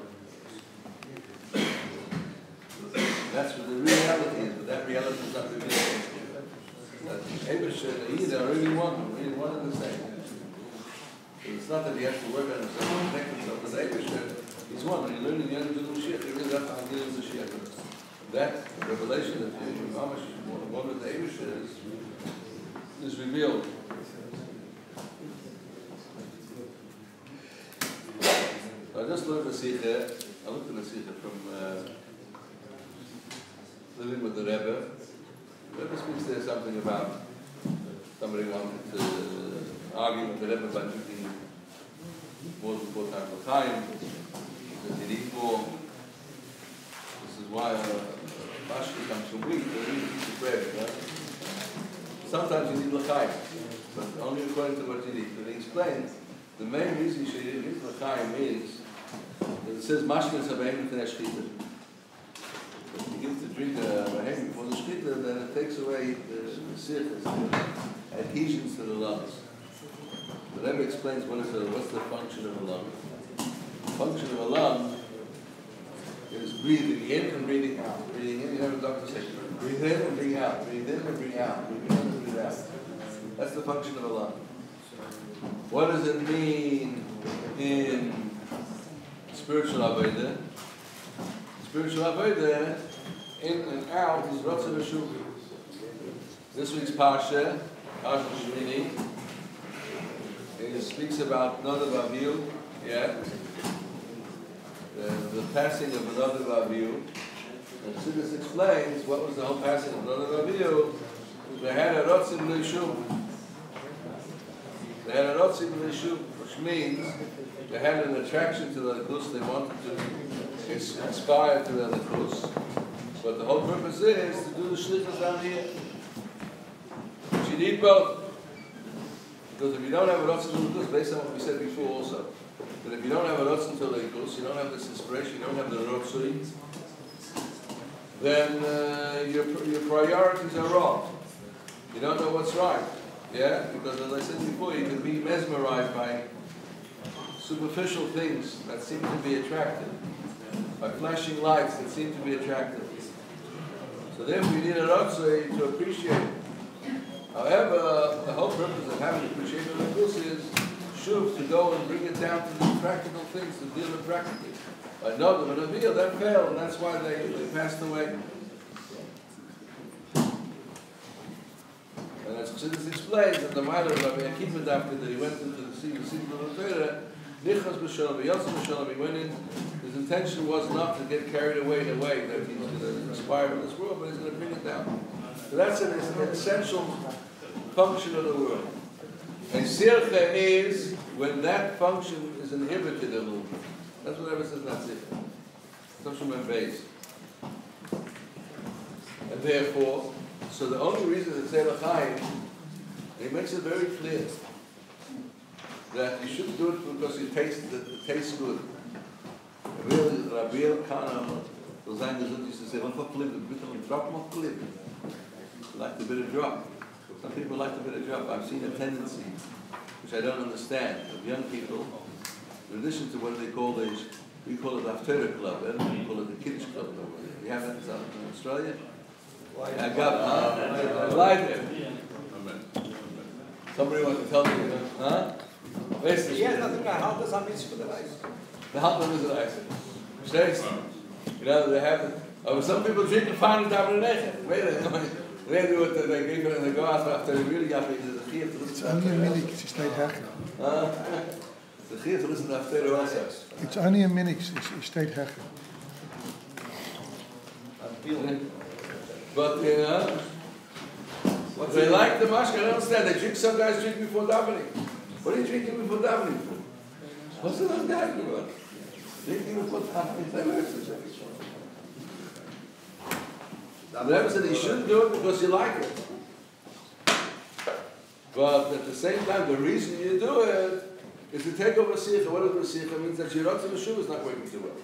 That's what the reality is, but that reality is not revealed. That Eibusher and the Eid are really one and the same. So it's not that he has to work on himself and protect himself, but the Eibusher is one. When you learn in the end of the Mashiach, you really have to deal with the Mashiach. That revelation that you mamash one with the Eibusher is revealed. I just learned the Sikha. I looked at the Sikha from living with the Rebbe. The Rebbe speaks there something about somebody wanted to argue with the Rebbe about drinking more than 4 times a time. That you need more. This is why mashki comes from wheat. You need a piece of bread, right? Sometimes you need l'chaim, but only according to what you need. But he explains the main reason you should eat l'chaim is that it says mashkin sabeim v'nei shchita. If you give to drink a behem before the shchita, then it takes away the sichas, the adhesions to the lungs. The Rebbe explains what's the function of a lung. The function of a lung is breathing in and breathing out. Breathing in, you have a doctor say, breathe in and breathe out, breathe in and breathe out, breathe in and breathe out. That's the function of a lung. What does it mean in spiritual avodah? Spiritual avodah, in and out, is Ratzon Yeshuvah. This week's Parsha, Parsha Shmini, it speaks about Nadav Avihu, the passing of Nadav Avihu. And Chassidus explains what was the whole passing of Nadav Avihu. They had a Ratzon Yeshuvah. They had a Ratzon Yeshuvah, which means they had an attraction to the Likus. They wanted to inspire to the Likus. But the whole purpose is to do the shlichus down here. But you need both. Because if you don't have a Ratzon to the Likus, based on what we said before also, that if you don't have a Ratzon to the Likus, you don't have this inspiration, you don't have the Ratzon, then your priorities are wrong. You don't know what's right. Yeah? Because as I said before, you can be mesmerized by superficial things that seem to be attractive, by flashing lights that seem to be attractive. So therefore you need a Ratzon to appreciate it. However, the whole purpose of having appreciation of this is shuv, to go and bring it down to the practical things, to deal with practically. But no, the Menavil, that failed, and that's why they passed away. And as Chassidus explains, that the Meiler of Rabbi Akiva Dafka, that he went into the sea of the Torah, Nichas b'shalom, Yotze b'shalom, he went in, his intention was not to get carried away in a way that he's going to inspire in this world, but he's going to bring it down. So that's an essential function of the world. And sircha is when that function is inhibited a little bit. That's what Rebbe says, that's it. Social base. And therefore, so the only reason that say l'chaim, he makes it very clear that you shouldn't do it because it tastes good. Rabbi Kana, those used to say, "What clip? The bit of drop, what clip?" Like the bit of drop. Some people like the bit of drop. I've seen a tendency, which I don't understand, of young people, in addition to what they call we call it the Haftarah Club, we call it the Kiddush Club. You have that in Australia? I got I like it. Somebody wants to tell me, huh? Basically, yes, nothing to help us on for the life. The help them is the life. You know, they have it. Oh, some people drink and find it down in the nation. Wait a minute. They do it, they give it and they go after they really got it. It's only a minute, it's not hacker. The Chiv to listen to Haftarah also. It's only a minute, it's not hacker. But, you know, they like the mashka, I don't understand. They drink, some guys drink before davening. What are you drinking before davening for? What's the other guy doing? Drinking before davening. The Rebbe said you shouldn't do it because you like it. But at the same time, the reason you do it is to take over Sikha. What is the Sikha? It means that your Ratzon Yeshuvah is not working too well.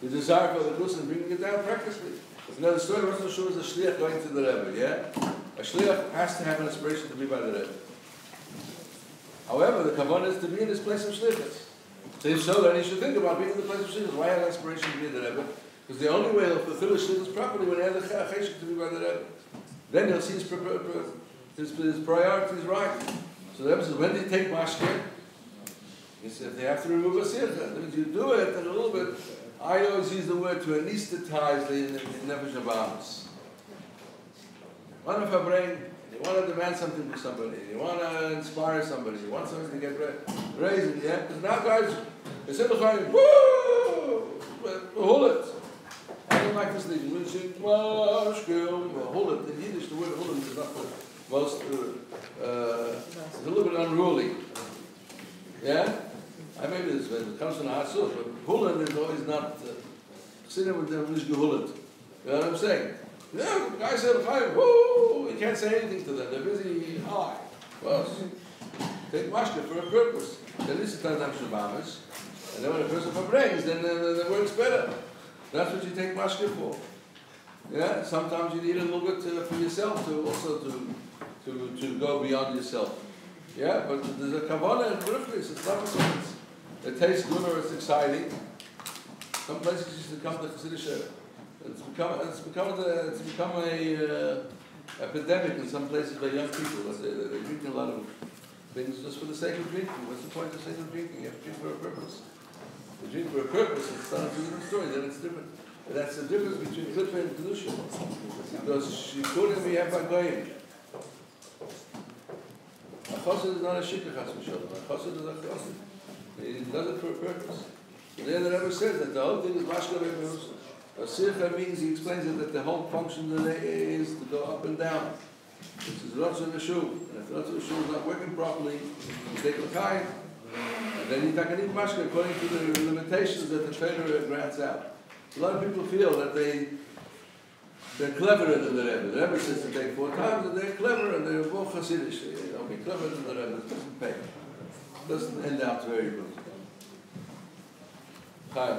The desire for the Kus and bringing it down practically. You know, the story of Ratzon Yeshuvah is a shliach going to the Rebbe, yeah? A shliach has to have an inspiration to be by the Rebbe. However, the kavanah is to be in this place of shlichus. So if so, then he should think about being in the place of shidduch. Why have aspiration to be the Rebbe? Because the only way he'll fulfill his shidduch properly when he has the cheshik to be by the Rebbe. Then he'll see his priorities right. So the Rebbe says, when do you take mashke? He said, if they have to remove a sircha, that means you do it and a little bit. I always use the word to anesthetize the nefesh habahamis. You want to Farbrengen, you want to demand something from somebody, you want to inspire somebody, you want somebody to get raised, yeah? Because now guys, they say, woo! Hullet. I don't like this thing. We say, hullet. In Yiddish, the word hullet is not the most, it's a little bit unruly. Yeah? I maybe this when it comes from the Hatzur, but hullet is always not, sitting with them, is gehullet. You know what I'm saying? Yeah, the guy said, woo! You can't say anything to them. They're busy high. Well, take mashke for a purpose. At least it's not Shabamas. And then when a person Farbrengens, then it works better. That's what you take mashke for. Yeah? Sometimes you need a little bit for yourself to also to go beyond yourself. Yeah? But there's a kavanah and riflis. It's not because it tastes good or it's exciting. Some places used to come to Chassidische. It's become a epidemic in some places by young people. They're drinking a lot of things just for the sake of drinking. What's the point of sake of drinking? You have to drink for a purpose. You drink for a purpose, it's not a different story, then it's different. And that's the difference between Klippa and Kedusha. Because Shikurim we have by Goyim. A chassid is not a shikha chas v'sholem. A chassid is a chassid. He does it for a purpose. And then the Rebbe says that the whole thing is mashka rebbeus. A sircha means, he explains it, that the whole function of the day is to go up and down. This is Rotz and the Shuv. And if the Rotz and the Shuv is not working properly, you take l'chaim. And then you take a need mashka according to the limitations that the Torah grants out. A lot of people feel that they're cleverer than the Rebbe. The Rebbe says to take 4 times, and they're clever, and they're more chassidish. You know, be clever than the Rebbe. It doesn't pay. It doesn't end out very good. Chaim.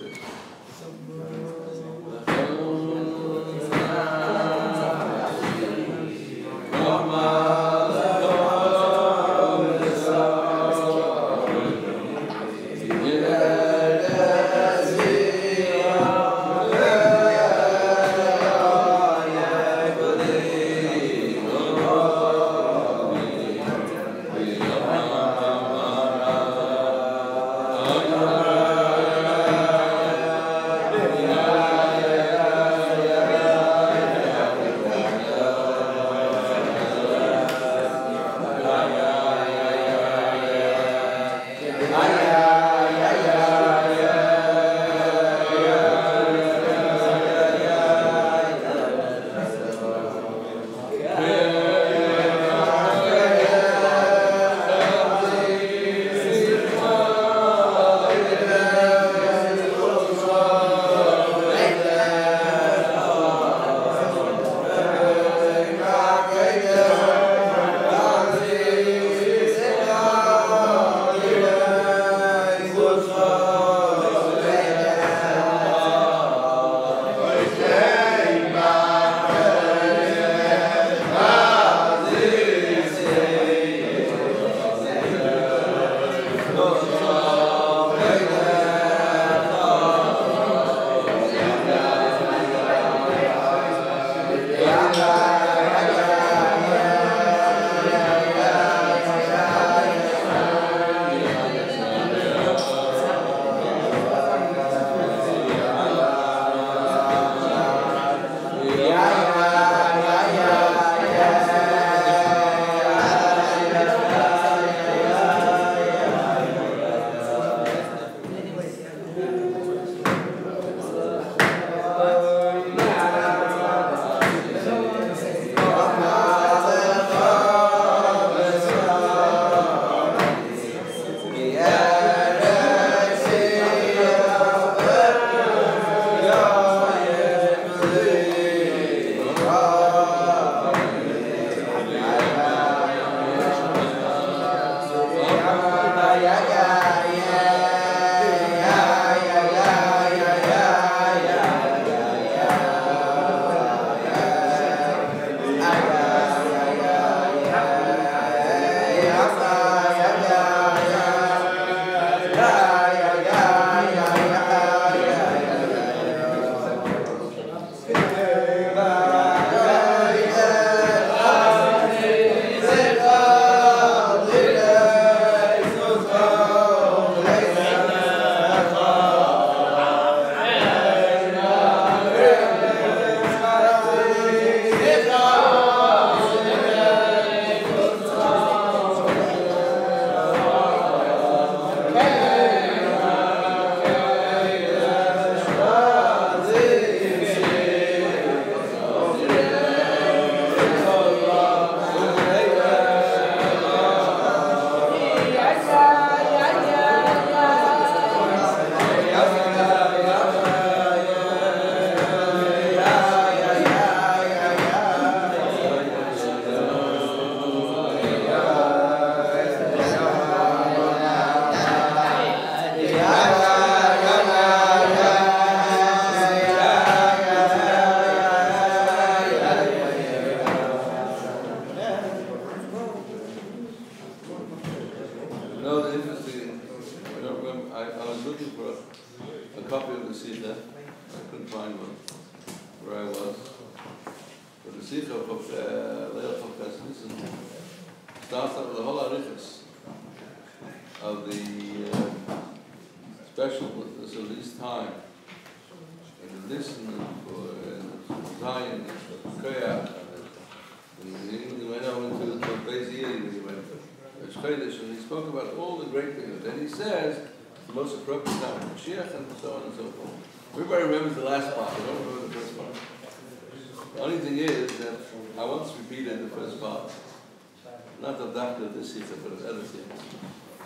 next bit.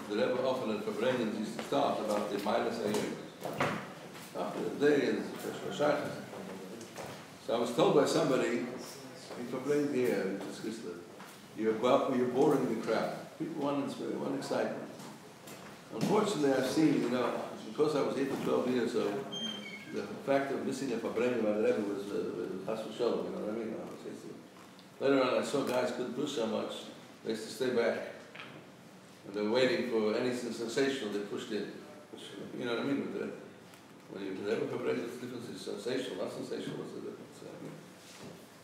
The Rebbe often at Farbrengen used to start about the minus after the day and Yeshivah. So I was told by somebody, in Farbrengen here, you're boring the crowd. People want excitement. Unfortunately, I've seen, because I was here for 12 years, so the fact of missing a Farbrengen by the Rebbe was chas v'sholom, you know what I mean? Later on, I saw guys couldn't push so much, they used to stay back. And they were waiting for anything sensational, they pushed in. Which, you know what I mean with that? When you have a Farbrengen, the difference is sensational, not sensational, what's the difference?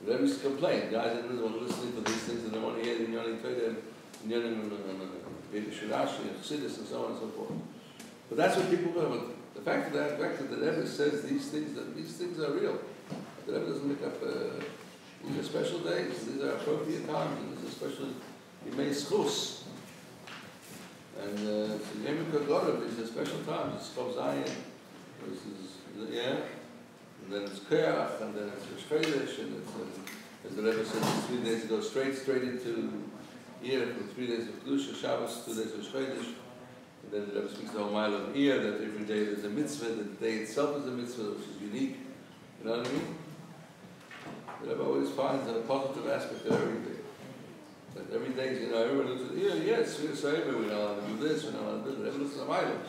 The Rebbe used to complain, guys didn't want to listen to these things, and they want to hear the Inyanim Torah, Inyanim Shirashi, and Chassidus, and so on and so forth. But that's what people do. The fact that the Rebbe says these things are real. The Rebbe doesn't make up. These are special days. These are appropriate times. And these are special. Yemei Schus. And Yemei Kagorov. These are special times. It's Koach Zion. This is and then it's Koach, and then it's Yeshivah Shule, and it's, as the Rebbe says, 3 days go straight into Ear for 3 days of Kedusha, Shabbos, 2 days of Yeshivah. And then the Rebbe speaks the whole mile of Ear, that every day there's a mitzvah, that the day itself is a mitzvah, which is unique. You know what I mean? The Rebbe always finds a positive aspect of every day. That every day, you know, everyone looks at, it's Yeshivah, we know how to do this, we know how to do that. The Rebbe looks at the mile,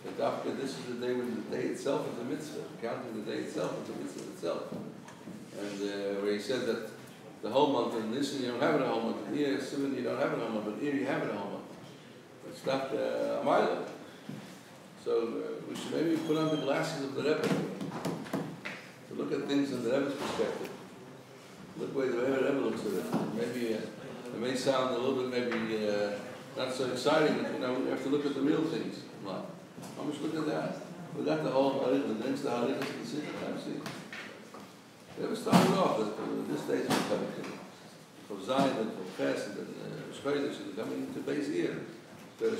that after this is the day when the day itself is a mitzvah, counting the day itself is a mitzvah itself. And where he said that the whole month of Nissan you don't have it a whole month, in Ear, Sivan you don't have it a whole month, but Ear you have it a whole month. It's not a mile. So we should maybe put on the glasses of the Rebbe to look at things in the Rebbe's perspective. Look the way the Rebbe looks at it. Maybe it may sound a little bit maybe not so exciting, but you know, we have to look at the real things in life. How much look at that? We got the whole the next the Harichas and the Sikh, I see. They ever started off that this day is coming from Zion and from Ches and Shkodesh and coming into base here. And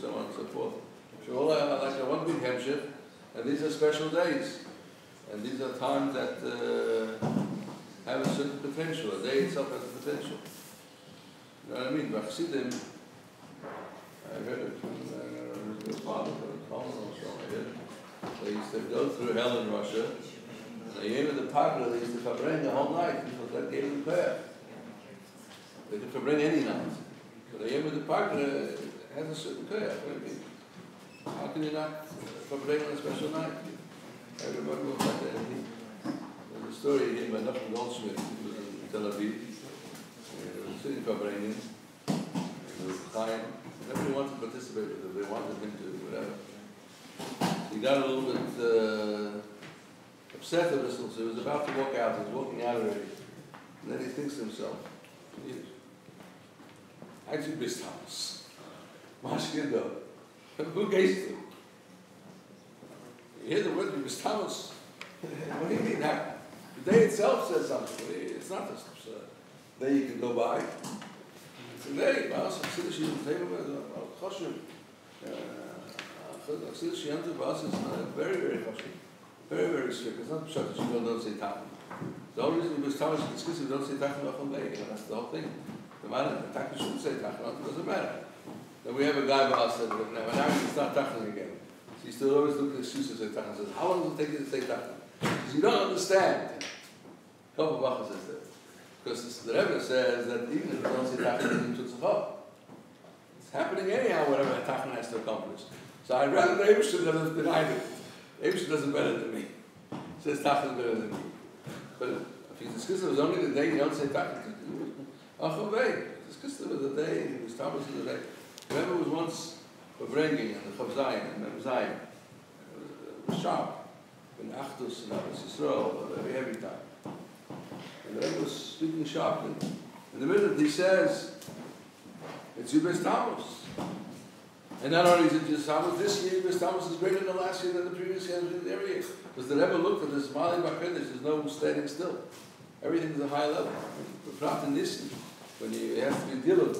so on and so forth. So all like a one big hemshech, and these are special days. And these are times that have a certain potential. A day itself has a potential. You know what I mean? Bachsidim, I heard it from his father, they used to go through hell in Russia, and they gave it the partner, they used to Farbrengen the whole night, because that gave them prayer. They could Farbrengen any night. But the Yom of the partner has a certain prayer. How can you not Farbrengen on a special night? I remember about that. There's a story here by Dr. Goldschmidt, who was in Tel Aviv. He was sitting Farbrengen, he was Chaim. Nobody wanted to participate with him. They wanted him to, whatever. He got a little bit upset with this, so he was about to walk out. He was walking out already. And then he thinks to himself, I do bist house. Mashkindo. Who gazed him? You hear the word bist house? What do you mean? The day itself says something. It's not just a day you can go by. It's a day. Very, very chashuv. Very, very strict. It's not short that you don't say tachon. The only reason bist house is because you don't say tachon on day. That's the whole thing. The man, the tachon shouldn't say tachon. It doesn't matter. Then we have a guy by us that now he start tachon again. So he still always looks at the shoes and says tachon. Says, how long does it take you to say tachon? Because you don't understand. Koach Bacha says that. Because the Rebbe says that even if you don't say tachon, it's it's happening anyhow, whatever a tachon has to accomplish. So I'd rather the Yeshivah doesn't deny it. Yeshivah doesn't better than me. Says tachon is better than me. But if he's discussing it was only the day you don't say tachon. Achavei. Discussing it was the day, he was Thomas in the day. The Rebbe was once Farbrengen and the Chav Zion and Mem Zion. It was sharp. In Achdus and Abbas Yisrael, very heavy time. And the Rebbe was speaking sharply. In the minute he says, it's Yubes Thomas. And not only is it just Thomas, this year Yubes Thomas is greater than last year than the previous year than every year. Because the Rebbe looked at this Mali Bakedesh, there's no standing still. Everything is a high level. But not in this, when you have to be dealing with.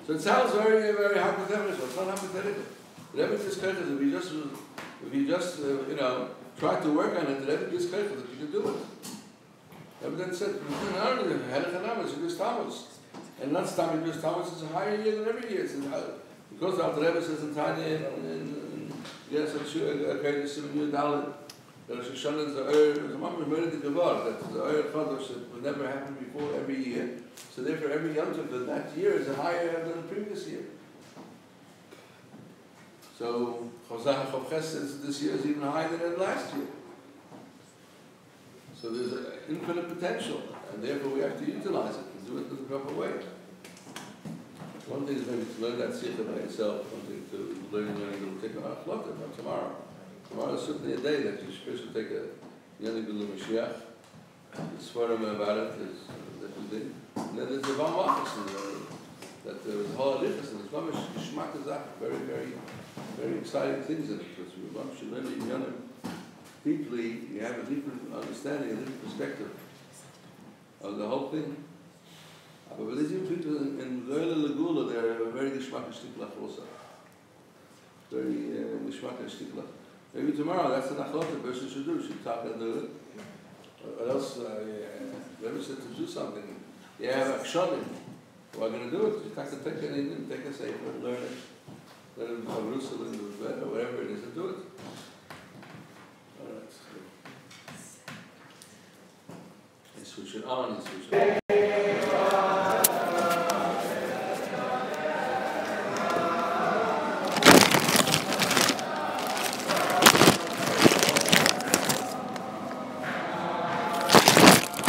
So it sounds very, very hypothetical. It's not hypothetical. The Rebbe just says if you just try to work on it, the Rebbe just says that you can do it. The Rebbe then said, not only it's Yubes Thomas. And not Stam Yubes Thomas is a higher year than every year. Because the Rebbe says in Tanya, yes, okay, this is a new Dalit. Rosh Hashanah is a moment murdered the Gavar, that the Oyer Chodesh that would never happen before every year. So therefore every Yom Tov that year is higher than the previous year. So Chazach Chavches this year is even higher than last year. So there's an infinite potential, and therefore we have to utilize it and do it in the proper way. One thing is maybe to learn that sikha by yourself, one thing to learn a little tikkun achlota, not tomorrow. Tomorrow is certainly a day that you should take a Yoni B'lu Mashiach, Svarim about it, that we did. And then there's the Vam Wachas, that there was a whole alichas, and there's Mamish Shmak Azach, very, very, very exciting things in it, because we Mamish should learn it Yonim deeply, you have a deeper understanding, a different perspective of the whole thing. But religious people in Goyla Lagula, they're very Gishmak Shtiklach also. Very Gishmak Shtiklach. Maybe tomorrow, that's an achlot the person should do. Should talk and do it. Or else, whoever said to do something, you have akshonim who are going to do it. You have to take it in, take a safe, learn it. Learn it from Jerusalem, do it better, whatever it is, and do it. All right. Switch it on, switch it on.